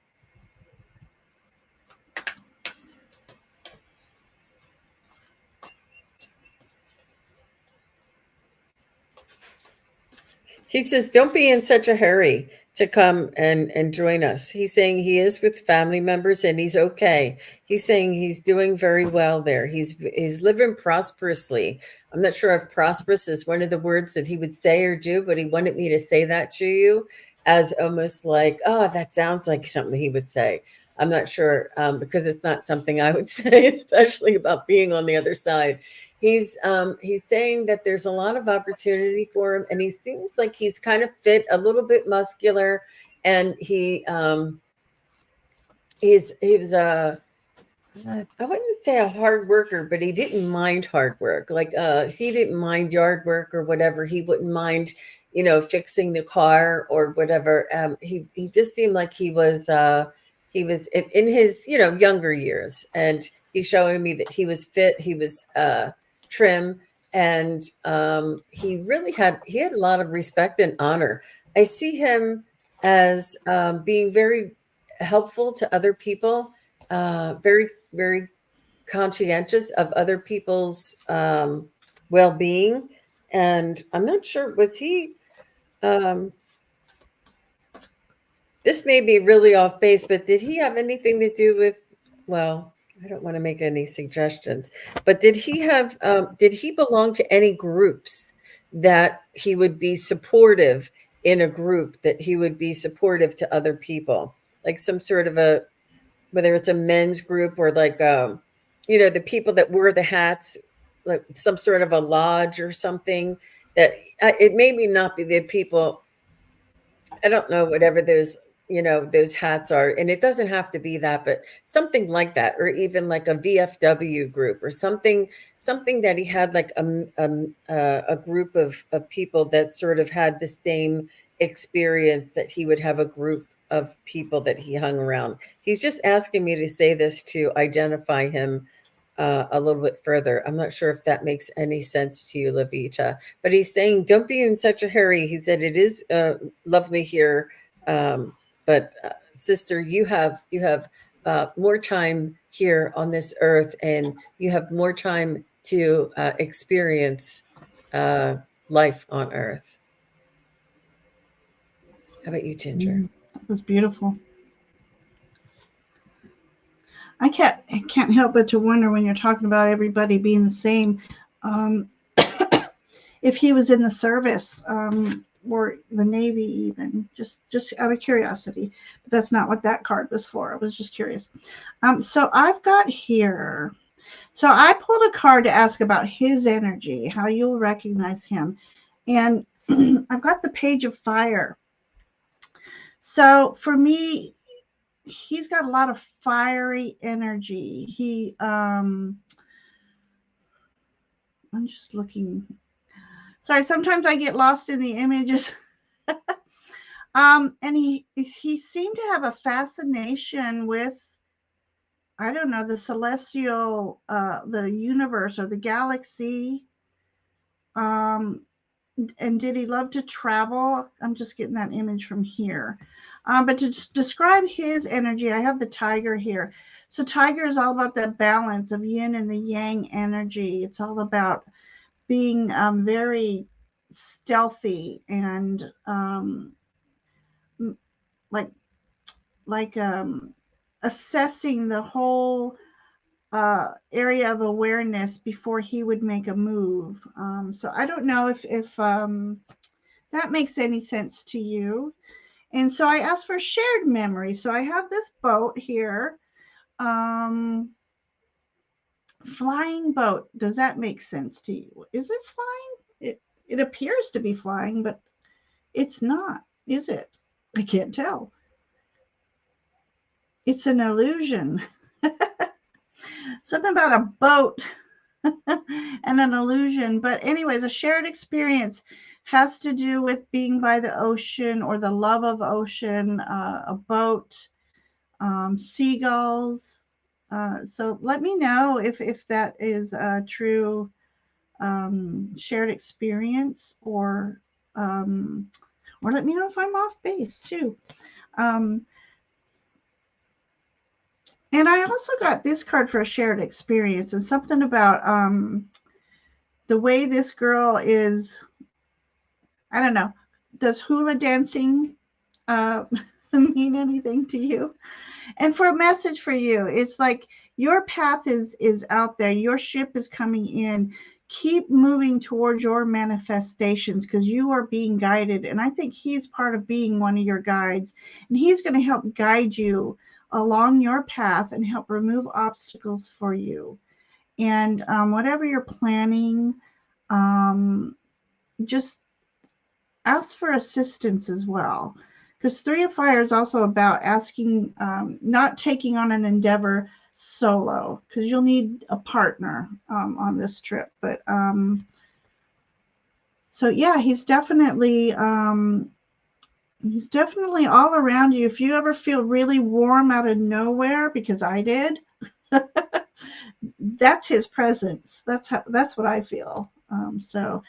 He says, don't be in such a hurry to come and join us. He's saying he is with family members and he's okay. He's saying he's doing very well there. He's living prosperously. I'm not sure if prosperous is one of the words that he would say or do, but he wanted me to say that to you as almost like, oh, that sounds like something he would say. I'm not sure because it's not something I would say, especially about being on the other side. He's saying that there's a lot of opportunity for him, and he seems like he's kind of fit, a little bit muscular, and he was a I wouldn't say a hard worker, but he didn't mind hard work. Like he didn't mind yard work or whatever. He wouldn't mind, fixing the car or whatever. He just seemed like he was in his younger years, and he's showing me that he was fit. He was trim, and he had a lot of respect and honor. I see him as being very helpful to other people, very, very conscientious of other people's well-being. And I'm not sure, was he, um, this may be really off base, but did he have anything to do with, well, I don't want to make any suggestions, but did he belong to any groups that he would be supportive in a group, that he would be supportive to other people? Like some sort of whether it's a men's group or like the people that wear the hats, like some sort of a lodge or something, that it maybe not be the people, I don't know, whatever those hats are, and it doesn't have to be that, but something like that, or even like a VFW group or something that he had like a group of people that sort of had the same experience, that he would have a group of people that he hung around. He's just asking me to say this to identify him a little bit further. I'm not sure if that makes any sense to you, Levita, but he's saying, don't be in such a hurry. He said, it is lovely here. But sister, you have more time here on this earth, and you have more time to experience life on earth. How about you, Ginger? That was beautiful. I can't help but to wonder when you're talking about everybody being the same, um, if he was in the service, or the Navy even, just out of curiosity. But that's not what that card was for. I was just curious. So I've got here. So I pulled a card to ask about his energy, how you'll recognize him, and I've got the Page of Fire. So for me, he's got a lot of fiery energy. I'm just looking. Sorry, sometimes I get lost in the images. And he seemed to have a fascination with, I don't know, the celestial, the universe or the galaxy. And did he love to travel? I'm just getting that image from here. But to describe his energy, I have the tiger here. So tiger is all about the balance of yin and the yang energy. It's all about being very stealthy and like assessing the whole area of awareness before he would make a move. So I don't know if that makes any sense to you. And so I asked for shared memory. So I have this boat here. Flying boat. Does that make sense to you? Is it flying? It appears to be flying, but it's not, is it? I can't tell. It's an illusion. Something about a boat and an illusion. But anyways, a shared experience has to do with being by the ocean or the love of ocean, a boat, seagulls. So let me know if that is a true shared experience, or let me know if I'm off base too. And I also got this card for a shared experience, and something about the way this girl is, I don't know, does hula dancing mean anything to you? And for a message for you, it's like your path is out there. Your ship is coming in. Keep moving towards your manifestations because you are being guided. And I think he's part of being one of your guides. And he's going to help guide you along your path and help remove obstacles for you. And whatever you're planning, just ask for assistance as well. Because Three of Fire is also about asking, not taking on an endeavor solo, because you'll need a partner on this trip. But so yeah, he's definitely all around you. If you ever feel really warm out of nowhere, because I did, that's his presence. That's what I feel. So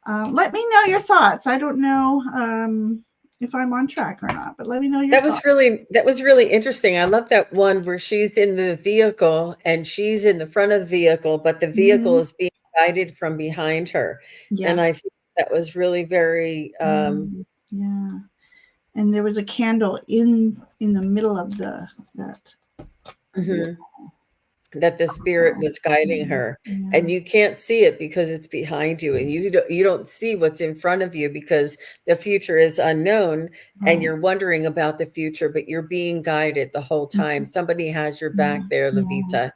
let me know your thoughts. I don't know if I'm on track or not, but let me know your thoughts. That was really interesting. I love that one where she's in the vehicle and she's in the front of the vehicle, but the vehicle is being guided from behind her. Yeah. And I think that was really very yeah. And there was a candle in the middle of that. that the spirit was guiding her, and you can't see it because it's behind you, and you don't see what's in front of you because the future is unknown, and you're wondering about the future, but you're being guided the whole time. Somebody has your back there, Levita.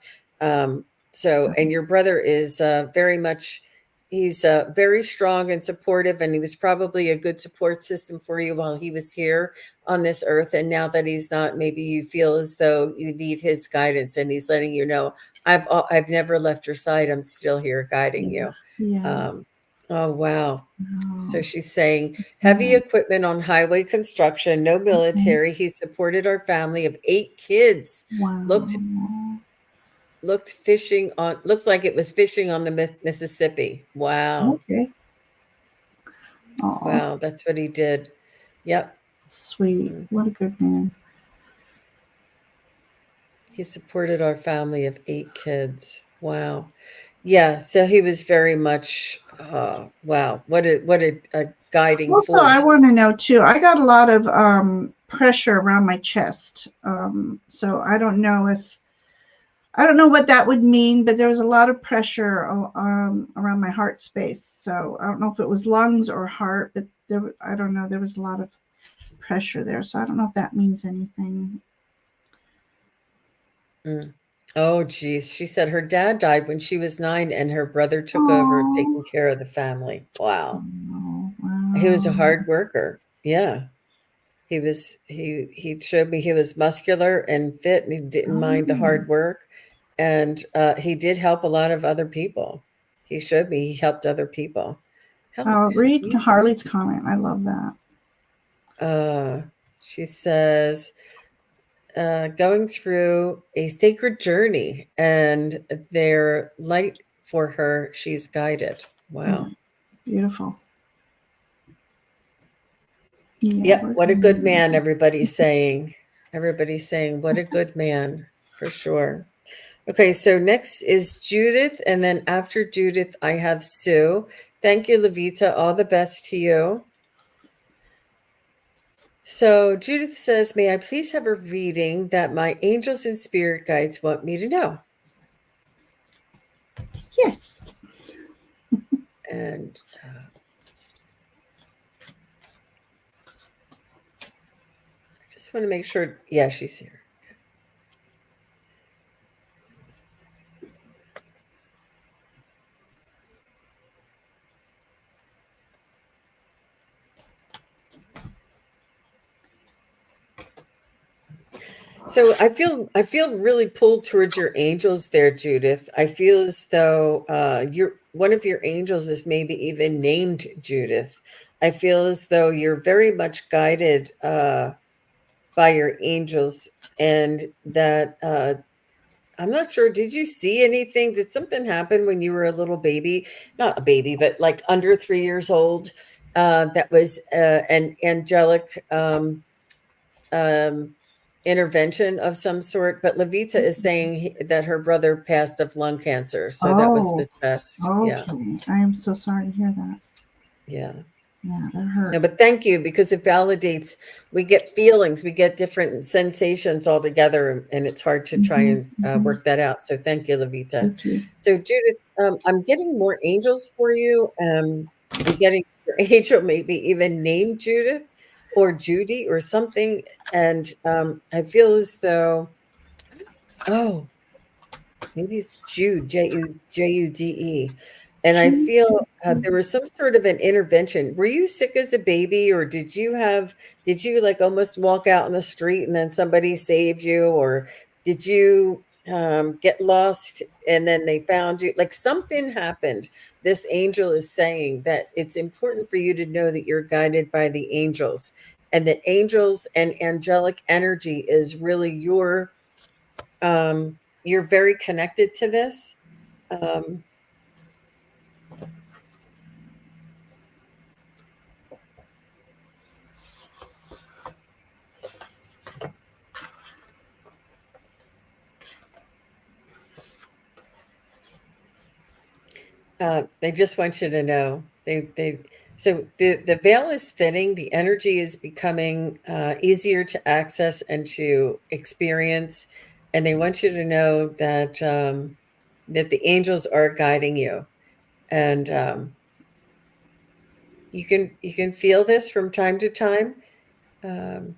So, and your brother is very much, he's very strong and supportive, and he was probably a good support system for you while he was here on this earth. And now that he's not, maybe you feel as though you need his guidance, and he's letting you know, I've never left your side. I'm still here guiding you. Oh, wow. So Oh, she's saying heavy yeah. equipment on highway construction, no Okay. military. He supported our family of 8 kids. Looked Wow. looked fishing on looked like it was fishing on the Mississippi. Wow. Okay. Oh, Wow, that's what he did. Yep. sweet. Mhm. What a good man. He supported our family of 8 kids. Wow. Yeah, so he was very much wow, what a guiding Also, I force. want to know too. I got a lot of pressure around my chest. So I don't know what that would mean, but there was a lot of pressure around my heart space. So I don't know if it was lungs or heart, but I don't know. There was a lot of pressure there. So I don't know if that means anything. Mm. Oh, geez. She said her dad died when she was 9 and her brother took over Oh, taking care of the family. Wow. He was a wow. hard worker. Yeah. He showed me he was muscular and fit and he didn't mind the Oh. hard work. And he did help a lot of other people. He showed me he helped other people. Hell, Read he's Harley's comment. I love that. uh she says going through a sacred journey and their light for her, she's guided. Yeah, Wow. beautiful. Yeah, Yep. we're What a good going. man, everybody's saying. Everybody's saying, what a good man, for sure. Okay, so next is Judith, and then after Judith, I have Sue. Thank you, Levita. All the best to you. So Judith says, may I please have a reading that my angels and spirit guides want me to know? Yes. And I just want to make sure. Yeah, she's here. So I feel really pulled towards your angels there, Judith. I feel as though you're one of your angels is maybe even named Judith. I feel as though you're very much guided by your angels, and that I'm not sure. Did you see anything? Did something happen when you were a little baby? Not a baby, but like under 3 years old. That was an angelic um, intervention of some sort. But Levita is saying that her brother passed of lung cancer. So that was Oh, the test. Yeah. okay. I am so sorry to hear that. Yeah. Yeah, that No, hurt. but thank you because it validates, we get feelings, we get different sensations all together, and it's hard to try Hmm. and Hmm. work that out. So thank you, Levita. Thank you. So Judith, I'm getting more angels for you. I'm getting your angel, maybe even named Judith or Judy or something. And I feel as though, oh, maybe it's Jude, Jude. And I feel there was some sort of an intervention. Were you sick as a baby, or did you like almost walk out in the street and then somebody saved you, or did you get lost and then they found you? Like something happened. This angel is saying that it's important for you to know that you're guided by the angels, and that angels and angelic energy is really you're very connected to this. Um, they just want you to know they so the veil is thinning, the energy is becoming easier to access and to experience, and they want you to know that the angels are guiding you, and you can feel this from time to time. Um,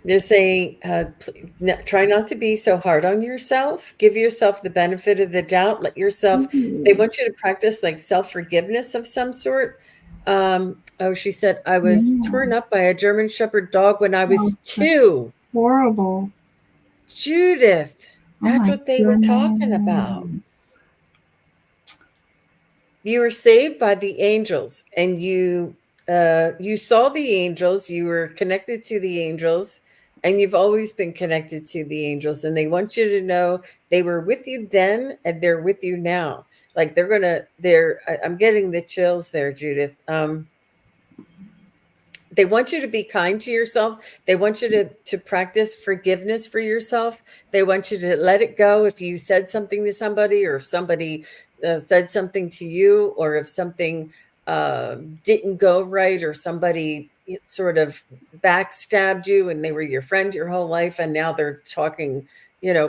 They're saying, try not to be so hard on yourself. Give yourself the benefit of the doubt. They Ooh, want you to practice like self forgiveness of some sort. Oh, she said, I was yeah. torn up by a German Shepherd dog when I Oh, was that's 2. horrible. Judith. Oh That's my what they were talking about. goodness. You were saved by the angels, and you saw the angels, you were connected to the angels, and you've always been connected to the angels, and they want you to know they were with you then and they're with you now. Like I'm getting the chills there, Judith. They want you to be kind to yourself. They want you to practice forgiveness for yourself. They want you to let it go if you said something to somebody, or if somebody said something to you, or if something didn't go right, or somebody sort of backstabbed you and they were your friend your whole life and now they're talking,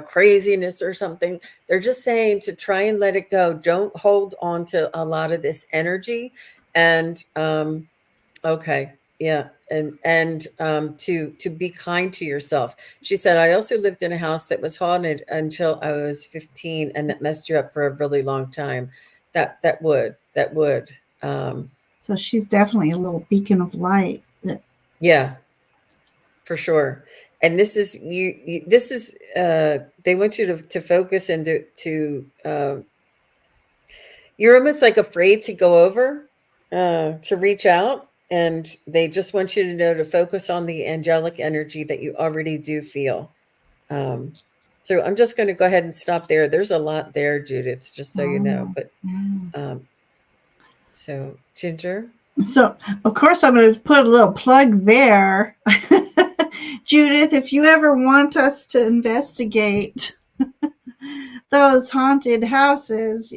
craziness or something. They're just saying to try and let it go. Don't hold on to a lot of this energy. And okay. Yeah. And to be kind to yourself. She said, I also lived in a house that was haunted until I was 15, and that messed you up for a really long time. That would. So she's definitely a little beacon of light. Yeah, for sure. And this is this is they want you to focus and to you're almost like afraid to go over, to reach out, and they just want you to know to focus on the angelic energy that you already do feel. Um, so I'm just going to go ahead and stop there. There's a lot there, Judith, just so you know. Oh, But yeah. so Ginger. So, of course, I'm going to put a little plug there. Judith, if you ever want us to investigate those haunted houses,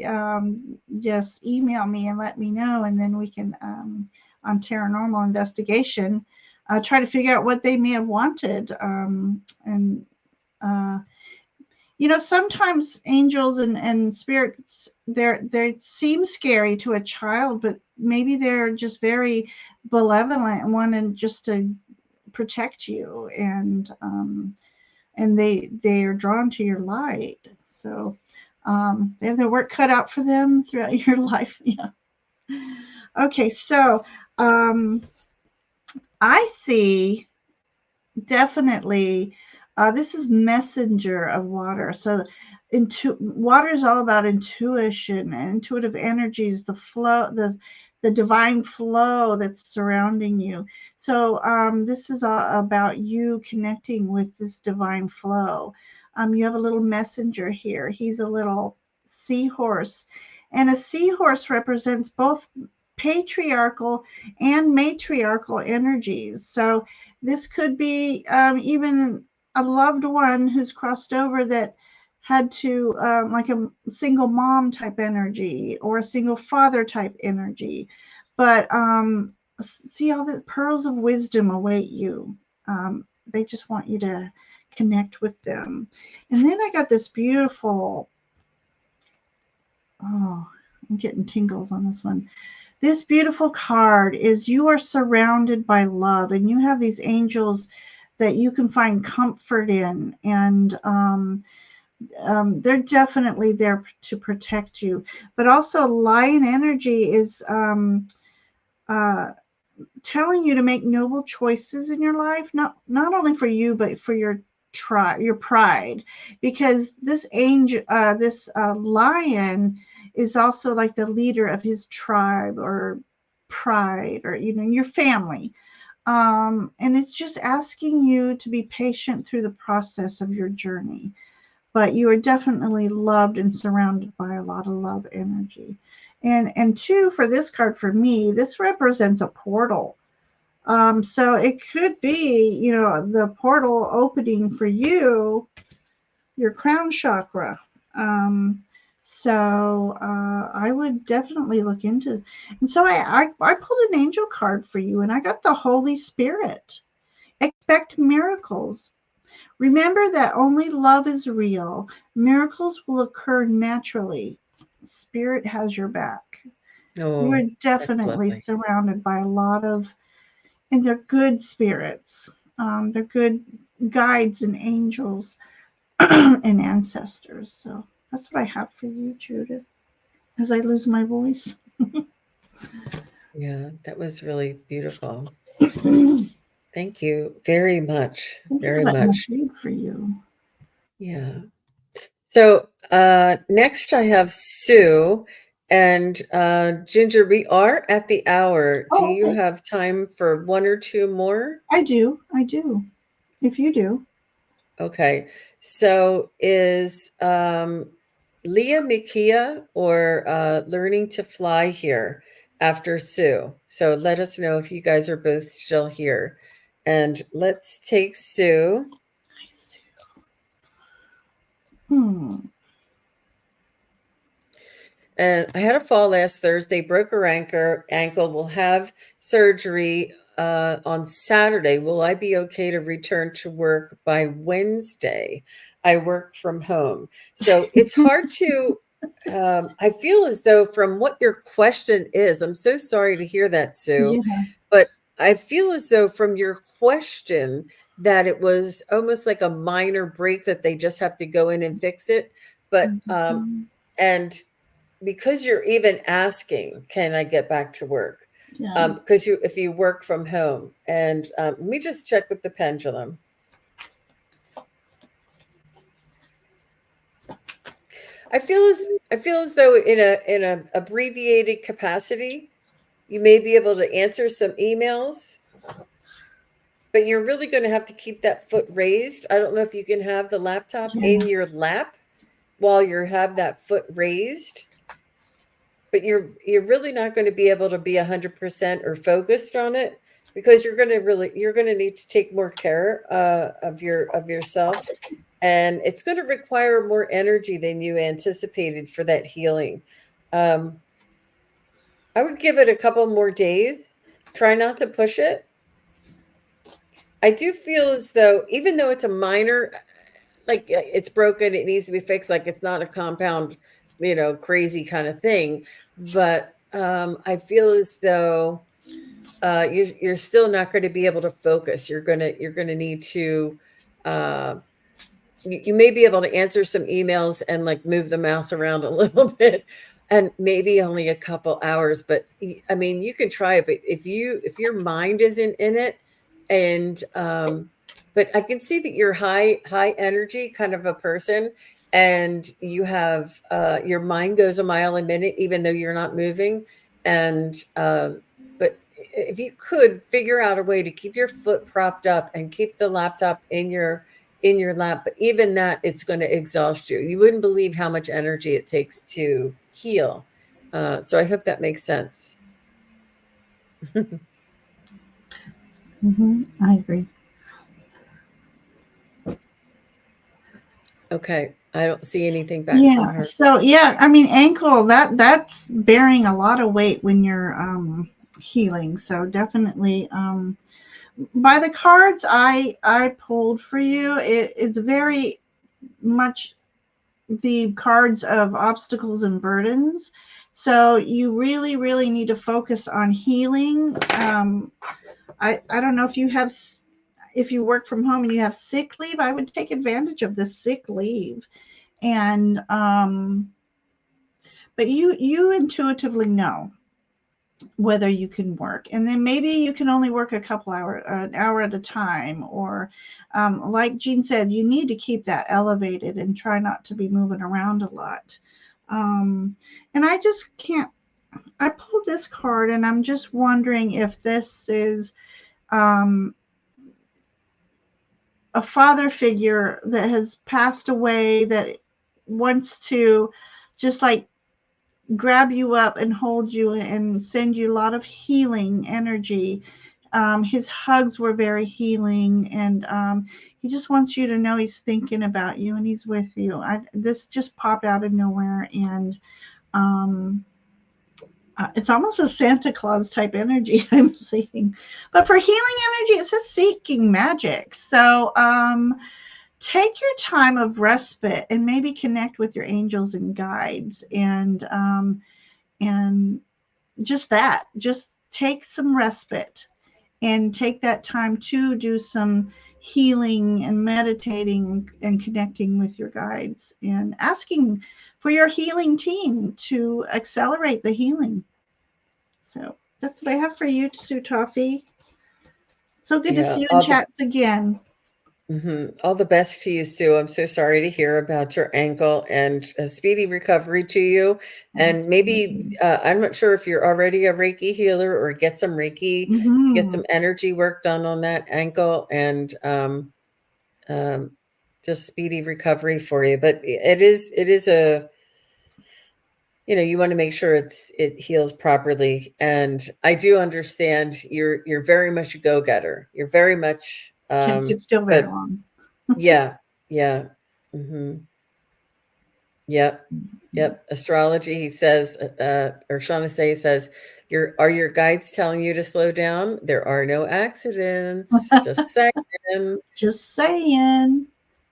just email me and let me know, and then we can, on Paranormal Investigation, try to figure out what they may have wanted. And uh, sometimes angels and spirits, they seem scary to a child, but maybe they're just very benevolent and wanting just to protect you, and they are drawn to your light. So they have their work cut out for them throughout your life. Yeah. Okay, so I see definitely this is messenger of water. So water is all about intuition and intuitive energies, the flow, the divine flow that's surrounding you. So this is all about you connecting with this divine flow. You have a little messenger here. He's a little seahorse, and a seahorse represents both patriarchal and matriarchal energies. So this could be even a loved one who's crossed over that had to, like a single mom type energy or a single father type energy. But see, all the pearls of wisdom await you. They just want you to connect with them. And then I got this beautiful, oh, I'm getting tingles on this one. This beautiful card is you are surrounded by love, and you have these angels that you can find comfort in, and they're definitely there to protect you. But also, lion energy is uh, telling you to make noble choices in your life, not only for you but for your pride, because this angel, this lion is also like the leader of his tribe or pride, or your family. And it's just asking you to be patient through the process of your journey. But you are definitely loved and surrounded by a lot of love energy. And two, for this card, for me, this represents a portal. So it could be, the portal opening for you, your crown chakra. So I would definitely look into. And so I pulled an angel card for you, and I got the Holy Spirit. Expect miracles. Remember that only love is real. Miracles will occur naturally. Spirit has your back. You are Oh, that's definitely lovely. surrounded by a lot of, and they're good spirits. They're good guides and angels and ancestors. So that's what I have for you, Judith, as I lose my voice. Yeah, that was really beautiful. Thank Thank you very much. you for Very letting me much. read for you. Yeah. So next I have Sue and Ginger. We are at the hour. Do Oh, you okay. have time for one or two more? I do. I do. If you do. Okay. So is Leah Mikia or Learning to Fly here after Sue? So let us know if you guys are both still here. And let's take Sue. Hmm. And I had a fall last Thursday, broke her ankle. Will have surgery on Saturday. Will I be okay to return to work by Wednesday? I work from home. So it's hard to, I feel as though from what your question is, I'm so sorry to hear that, Sue, Yeah. but I feel as though from your question that it was almost like a minor break that they just have to go in and fix it. But, Mhm. and because you're even asking, can I get back to work? Yeah. Because if you work from home, and let me just check with the pendulum. I feel as though in a abbreviated capacity, you may be able to answer some emails, but you're really going to have to keep that foot raised. I don't know if you can have the laptop Yeah. in your lap while you have that foot raised, but you're really not going to be able to be 100% or focused on it because you're going to need to take more care of yourself, and it's going to require more energy than you anticipated for that healing. um, I would give it a couple more days. Try not to push it. I do feel as though even though it's a minor, like it's broken, it needs to be fixed, like it's not a compound, crazy kind of thing, but I feel as though you're still not going to be able to focus. You're gonna need to uh, you may be able to answer some emails and like move the mouse around a little bit, and maybe only a couple hours, but I mean you can try it. But if your mind isn't in it, and but I can see that you're high energy kind of a person, and you have your mind goes a mile a minute even though you're not moving. And but if you could figure out a way to keep your foot propped up and keep the laptop in your lap, but even that, it's going to exhaust you. You wouldn't believe how much energy it takes to heal. So I hope that makes sense. I agree. Okay, I don't see anything back from Yeah. her. So yeah, I mean ankle that's bearing a lot of weight when you're healing. So definitely by the cards I pulled for you, it's very much the cards of obstacles and burdens. So you really, really need to focus on healing. I don't know if you have, if you work from home and you have sick leave, I would take advantage of the sick leave. And, but you intuitively know whether you can work, and then maybe you can only work a couple hour an hour at a time, or like Jean said, you need to keep that elevated and try not to be moving around a lot. And I just can't, I pulled this card and I'm just wondering if this is um, a father figure that has passed away that wants to just like grab you up and hold you and send you a lot of healing energy. His hugs were very healing, and he just wants you to know he's thinking about you and he's with you. This just popped out of nowhere, and um, it's almost a Santa Claus type energy I'm seeing. But for healing energy, it says seeking magic. So take your time of respite and maybe connect with your angels and guides, and just that, just take some respite and take that time to do some healing and meditating and connecting with your guides and asking for your healing team to accelerate the healing. So that's what I have for you, Sue Toffee. So good to Yeah, see you in chats again. All the best to you, Sue. I'm so sorry to hear about your ankle, and a speedy recovery to you. And maybe I'm not sure if you're already a Reiki healer, or get some Reiki, get Mm-hmm. some energy work done on that ankle, and um, just speedy recovery for you. But it is a, you want to make sure it heals properly. And I do understand you're very much a go-getter. You're very much, Can't sit still very but long. yeah, yeah. Hmm. Yep. Yep. Astrology, he says, or Shaughnessy says, are your guides telling you to slow down? There are no accidents. Just saying. Just saying.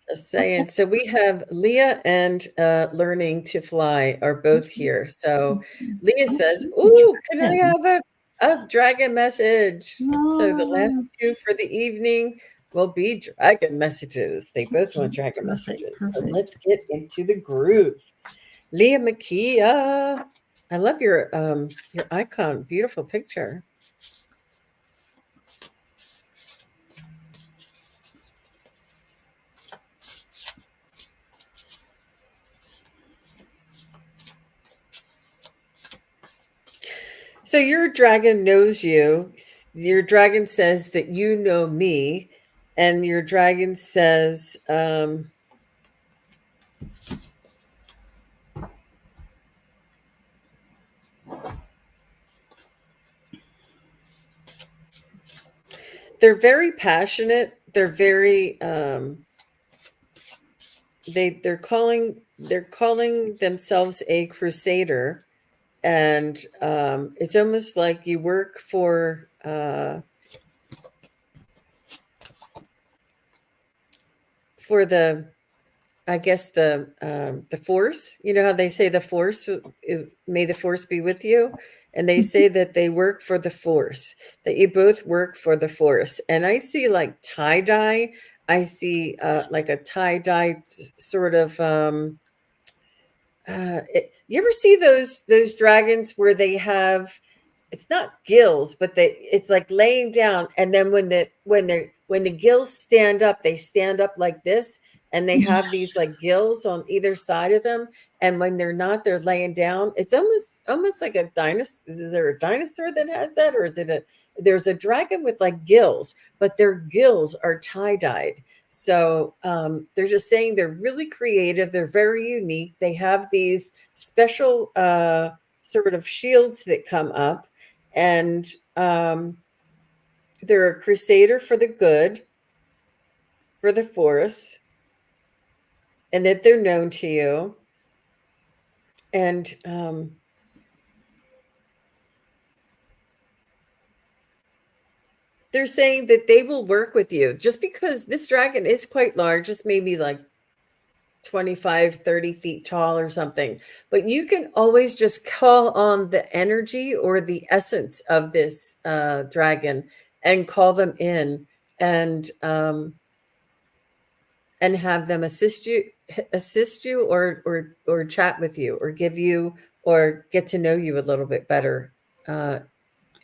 Just saying. So we have Leah and Learning to Fly are both here. So Leah says, "Ooh, can I Dragon. have a dragon message?" So the last Oh, two for the evening will be dragon messages. They both want okay. dragon Perfect. messages. So Perfect. let's get into the groove. Leah Makia, I love your icon. Beautiful picture. So your dragon knows you. Your dragon says that you know me, and your dragon says they're very passionate. They're very they're calling themselves a crusader, and it's almost like you work for the, I guess, the force. You know how they say the force, may the force be with you, and they say that they work for the force. That you both work for the force. And I see like tie dye. I see like a tie dye sort of. You ever see those dragons where they have, it's not gills, but it's like laying down, and then when the gills stand up, they stand up like this, and they have these like gills on either side of them, and when they're not, they're laying down. It's almost like a dinosaur. Is there a dinosaur that has that, or is it a there's a dragon with like gills, but their gills are tie-dyed. So they're just saying they're really creative. They're very unique. They have these special sort of shields that come up, and they're a crusader for the good, for the force, and that they're known to you. And they're saying that they will work with you, just because this dragon is quite large. It's maybe like 25, 30 feet tall or something. But you can always just call on the energy or the essence of this dragon, and call them in, and have them assist you, or chat with you, or give you, or get to know you a little bit better uh,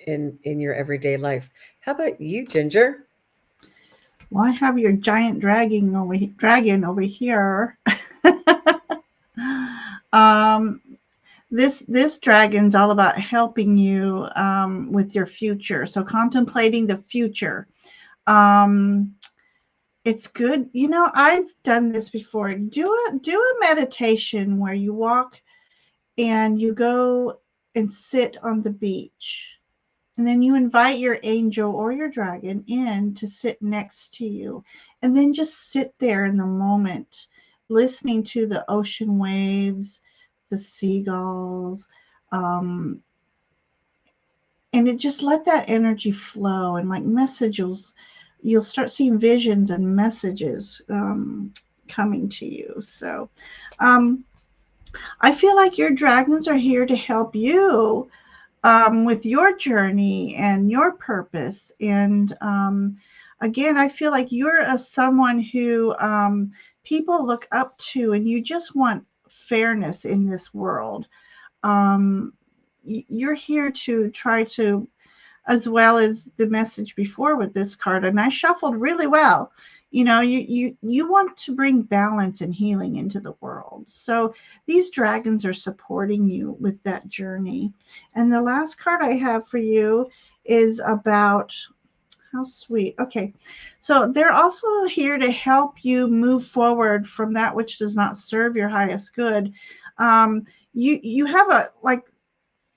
in your everyday life. How about you, Ginger? Well, I have your giant dragon over here. um, this dragon's all about helping you with your future. So contemplating the future. Um, it's good. I've done this before. Do a meditation where you walk and you go and sit on the beach. And then you invite your angel or your dragon in to sit next to you. And then just sit there in the moment, listening to the ocean waves, the seagulls, um, and it just let that energy flow, and like messages, you'll start seeing visions and messages coming to you. So um, I feel like your dragons are here to help you with your journey and your purpose. And again, I feel like you're someone who people look up to, and you just want fairness in this world. Um, you're here to try to, as well as the message before with this card, and I shuffled really well. You know, you want to bring balance and healing into the world. So these dragons are supporting you with that journey. And the last card I have for you is about, how sweet. Okay. So they're also here to help you move forward from that which does not serve your highest good. You have a, like,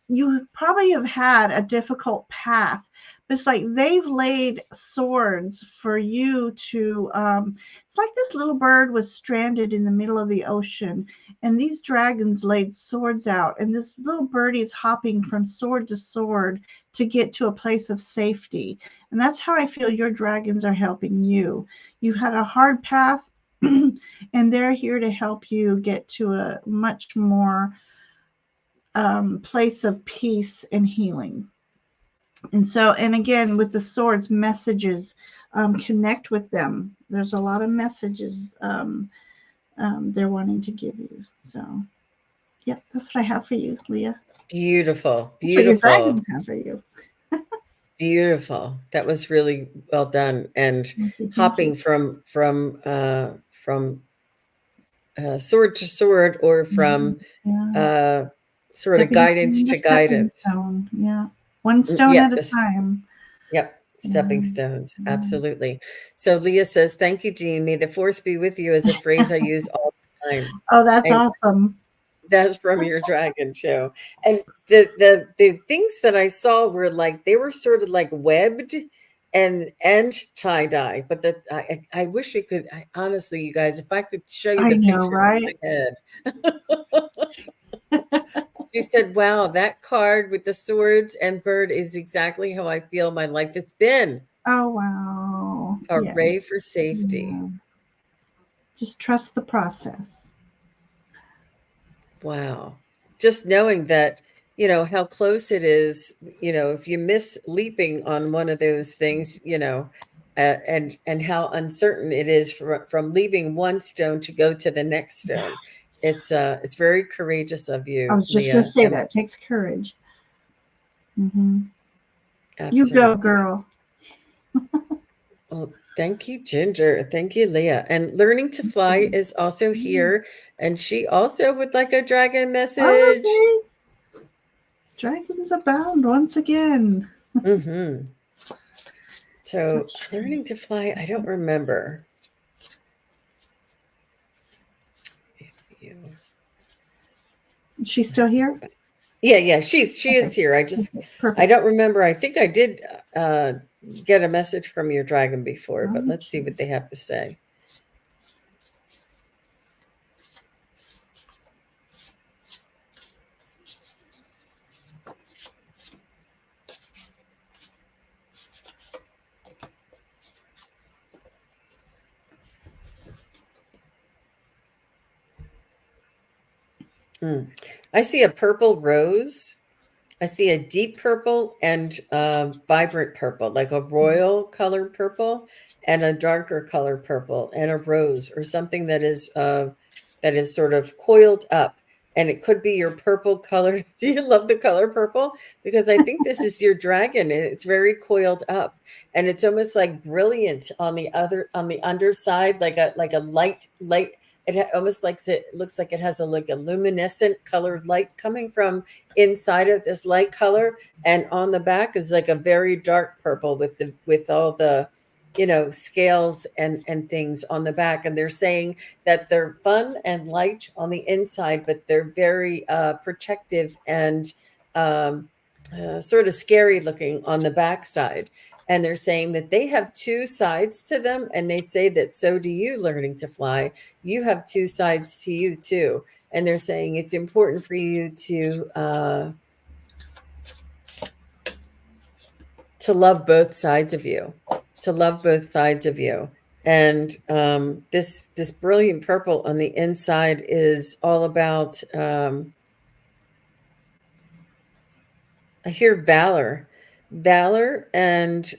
you probably have had a difficult path, but it's like they've laid swords for you to, it's like this little bird was stranded in the middle of the ocean, and these dragons laid swords out, and this little birdie is hopping from sword to sword to get to a place of safety. And that's how I feel your dragons are helping you. You've had a hard path and they're here to help you get to a much more place of peace and healing. And so, and again, with the swords, messages, connect with them. There's a lot of messages they're wanting to give you. So, yeah, that's what I have for you, Leah. Beautiful, That's what your beautiful, dragons have for you. beautiful. That was really well done. And Thank you. Thank hopping you. from sword to sword, or from Yeah. uh, sort of Stepping guidance stone to to stepping guidance. stone. Yeah. One stone Yeah, at a this, time. yep, Yeah. stepping stones. Yeah. Absolutely. So Leah says, "Thank you, Jean. May the force be with you," is a phrase I use all the time. Oh, that's And awesome. that's from your dragon too. And the things that I saw were like, they were sort of like webbed and tie-dye. But I wish we could, honestly, you guys, if I could show you I the know, picture right? in my head. She said, "Wow, that card with the swords and bird is exactly how I feel my life has been. Oh, wow. A Yeah. ray for safety." Yeah. Just trust the process. Wow. Just knowing that, how close it is, if you miss leaping on one of those things, and how uncertain it is from leaving one stone to go to the next Yeah. stone. It's very courageous of I you, was just going to Leah. say And that takes courage. You go, absolutely. girl. Well, thank you, Ginger. Thank you, Leah. And Learning to Fly is also here. And she also would like a dragon message. Okay. Dragons abound once again. Mm-hmm. So Touch. Learning to Fly, I don't remember. If you She's I still have to here? go back. Yeah, she is Okay. here. Okay. I Perfect. don't remember. I think I did get a message from your dragon before, but let's see Okay. what they have to say. I see a purple rose. I see a deep purple and vibrant purple, like a royal colored purple and a darker colored purple and a rose, or something that is sort of coiled up. And it could be your purple color. Do you love the color purple? Because I think this is your dragon, and it's very coiled up, and it's almost like brilliant on the underside, like a light. Almost like it looks like it has a like a luminescent colored light coming from inside of this light color, and on the back is like a very dark purple with all the scales and things on the back. And they're saying that they're fun and light on the inside, but they're very protective and sort of scary looking on the backside. And they're saying that they have two sides to them, and they say that so do you. Learning to Fly, you have two sides to you too. And they're saying it's important for you to love both sides of you, to love both sides of you. And this brilliant purple on the inside is all about, I hear valor, and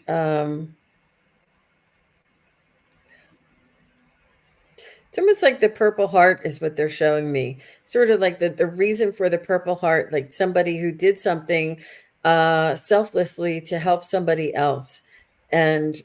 it's almost like the Purple Heart is what they're showing me. Sort of like the reason for the Purple Heart, like somebody who did something selflessly to help somebody else. And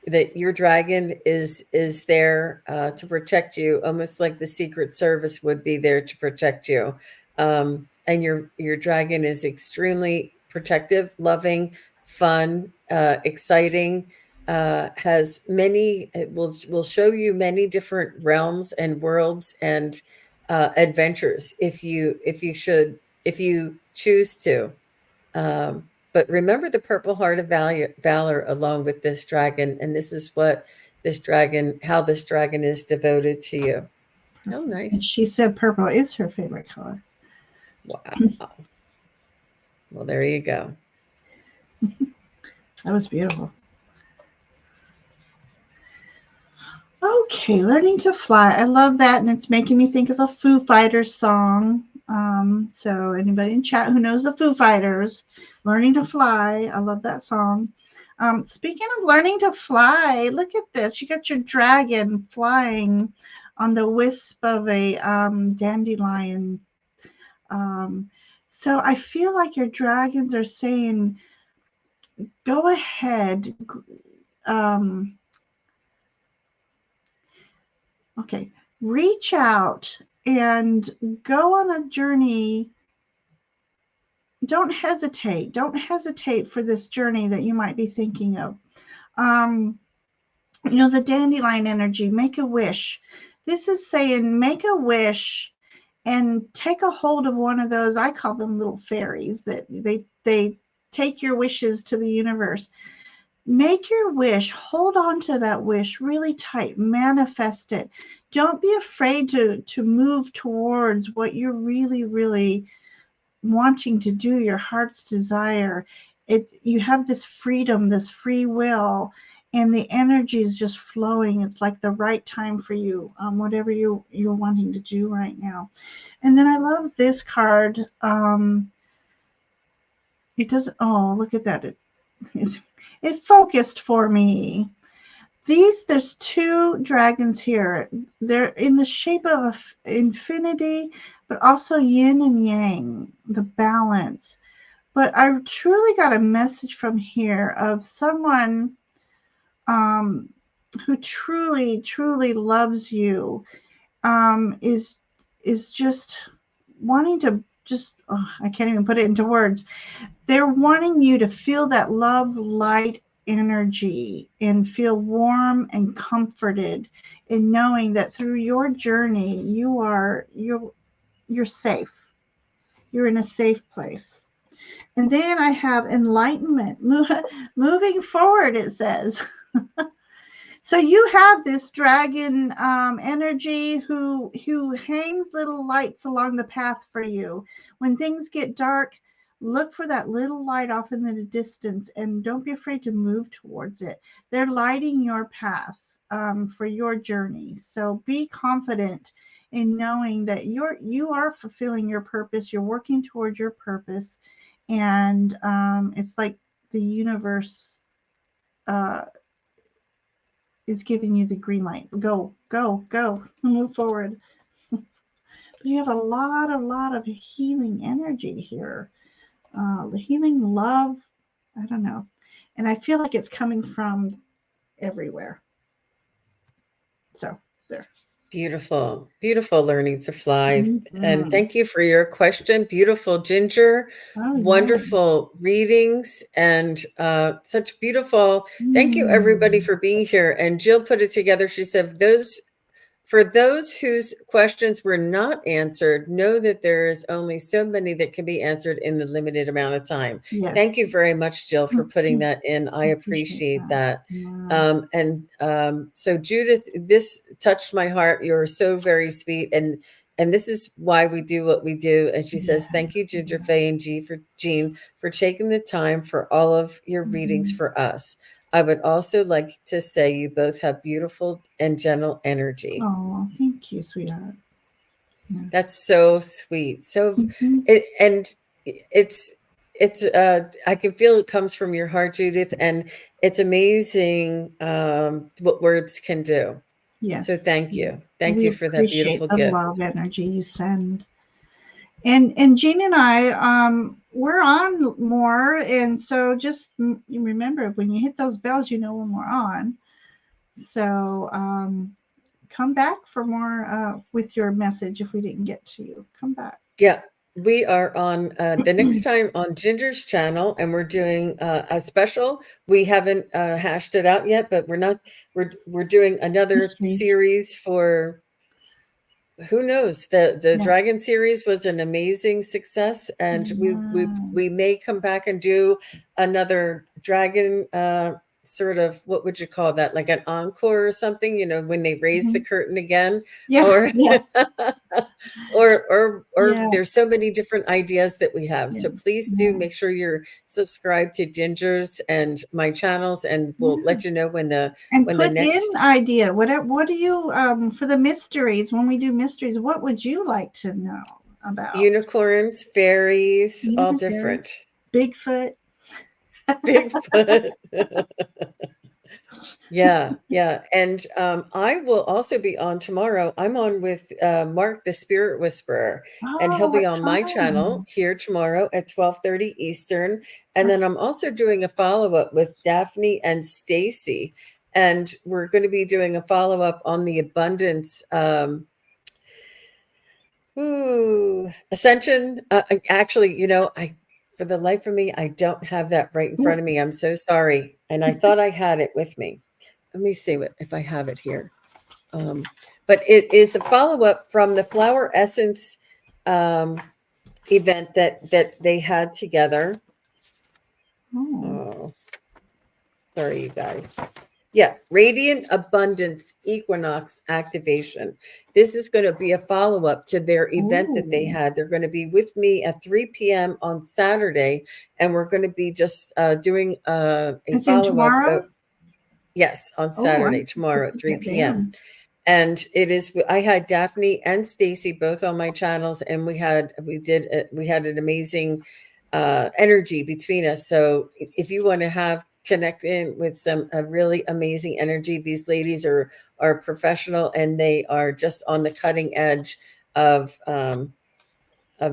that your dragon is there to protect you, almost like the Secret Service would be there to protect you. And your dragon is extremely protective, loving, fun, exciting. Has many. It will show you many different realms and worlds and adventures if you choose to. But remember the purple heart of valor along with this dragon, and this is how this dragon is devoted to you. How Perfect. And nice! she said purple is her favorite color. Wow. Well, there you go. That was beautiful. Okay, learning to fly. I love that, and it's making me think of a Foo Fighters song. So anybody in chat who knows the Foo Fighters, Learning to Fly. I love that song. Speaking of learning to fly, look at this. You got your dragon flying on the wisp of a dandelion. So I feel like your dragons are saying, go ahead. Okay, reach out and go on a journey. Don't hesitate. Don't hesitate for this journey that you might be thinking of. The dandelion energy, make a wish. This is saying make a wish and take a hold of one of those, I call them little fairies, that they take your wishes to the universe. Make your wish, hold on to that wish really tight, manifest it. Don't be afraid to move towards what you're really, really wanting to do, your heart's desire. You have this freedom, this free will, and the energy is just flowing. It's like the right time for you, whatever you're wanting to do right now. And then I love this card. It doesn't, oh, look at that. It focused for me. There's two dragons here. They're in the shape of infinity, but also yin and yang, the balance. But I truly got a message from here of someone who truly, truly loves you, is just wanting to I can't even put it into words. They're wanting you to feel that love, light energy and feel warm and comforted in knowing that through your journey, you're safe. You're in a safe place. And then I have enlightenment, moving forward, it says. So you have this dragon energy who hangs little lights along the path for you. When things get dark, look for that little light off in the distance and don't be afraid to move towards it. They're lighting your path for your journey. So be confident in knowing that you are fulfilling your purpose. You're working towards your purpose. And it's like the universe is giving you the green light. Go, move forward. But you have a lot of healing energy here. The healing love, I don't know. And I feel like it's coming from everywhere. So there. Beautiful, beautiful learning to fly. Mm-hmm. And thank you for your question. Beautiful, Ginger. Oh, Wonderful readings and such beautiful. Thank you, everybody, for being here. And Jill put it together. She said, for those whose questions were not answered, know that there is only so many that can be answered in the limited amount of time. Yes. Thank you very much, Jill, for putting that in. I appreciate that. Yeah. So Judith, this touched my heart. You're so very sweet. And this is why we do what we do. And she says, thank you, gingerfae and Jean, for taking the time for all of your readings for us. I would also like to say you both have beautiful and gentle energy. Oh, thank you, sweetheart. Yeah. That's so sweet. So, it's I can feel it comes from your heart, Judith, and it's amazing what words can do. Yes. So thank you. Yes. Thank you for that beautiful the gift. Love energy you send. And Jean and I, we're on more. And so just remember, when you hit those bells, you know when we're on. So come back for more with your message if we didn't get to you. Come back. Yeah, we are on the next time on Ginger's channel, and we're doing a special. We haven't hashed it out yet, but we're doing another Mysteries. series for who knows. The Yeah. Dragon series was an amazing success, and Yeah. we may come back and do another dragon sort of, what would you call that, like an encore or something, when they raise the Mhm. curtain again, Yeah. or Yeah. or Yeah. there's so many different ideas that we have. Yeah. So please do Yeah. make sure you're subscribed to Ginger's and my channels, and we'll Yeah. let you know And when the put in next idea. What do you for the mysteries, when we do mysteries, what would you like to know about? unicorns, fairies, all Universe, fairies, different. Bigfoot. Bigfoot. Yeah, yeah. And I will also be on tomorrow. I'm on with Mark the Spirit Whisperer, and Oh, he'll be what on my channel time? here tomorrow at 12:30 Eastern. And then Okay. I'm also doing a follow-up with Daphne and Stacy. And we're going to be doing a follow-up on the abundance ascension. Actually, I for the life of me, I don't have that right in front Ooh, of me. I'm so sorry. And I thought I had it with me. Let me see if I have it here. Um, but it is a follow-up from the flower essence um, event that they had together. oh, Oh, sorry, you guys. Yeah, Radiant Abundance Equinox Activation. This is going to be a follow-up to their event that they oh. had. They're going to be with me at 3 p.m. on Saturday, and we're going to be just doing a It's in follow-up. tomorrow? Yes, on Oh, Saturday, I have to tomorrow at put 3 that p.m. down. And it is, I had Daphne and Stacy both on my channels, and we had an amazing energy between us. So if you want to have connect in with some a really amazing energy, these ladies are professional, and they are just on the cutting edge of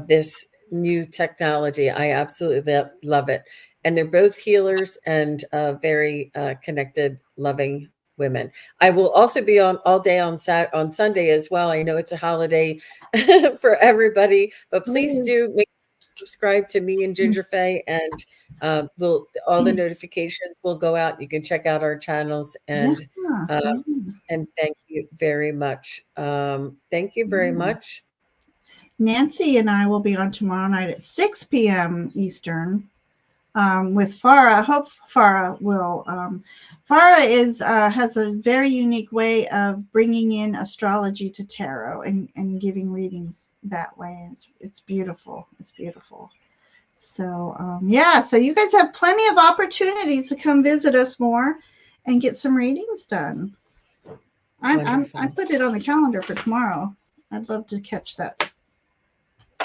this new technology. I absolutely love it. And they're both healers and very connected, loving women. I will also be on all day on Sunday as well. I know it's a holiday for everybody, but It please is. do make subscribe to me and Gingerfae, and we'll all the notifications will go out. You can check out our channels, Yeah. uh, Yeah. and thank you very much. Thank you very Yeah. much. Nancy and I will be on tomorrow night at 6 p.m. Eastern with Farah. I hope Farah will. Farah has a very unique way of bringing in astrology to tarot and giving readings that way. It's beautiful. It's beautiful. So yeah, so you guys have plenty of opportunities to come visit us more and get some readings done. I Wonderful. put it on the calendar for tomorrow. I'd love to catch that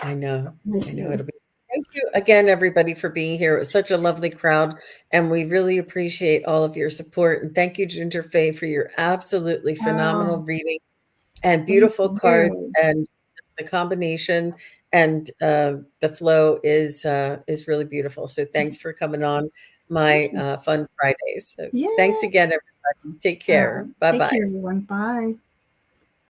I know. with I know you. it'll be. Thank you again, everybody, for being here. It was such a lovely crowd, and we really appreciate all of your support. And thank you, Ginger Faye, for your absolutely phenomenal Oh, reading and thank beautiful cards, you. and the combination and the flow is really beautiful. So thanks for coming on Thank my you. Fun Fridays. So thanks Yeah. again, everybody. Take All right. care. Bye Take bye. care, everyone. Bye.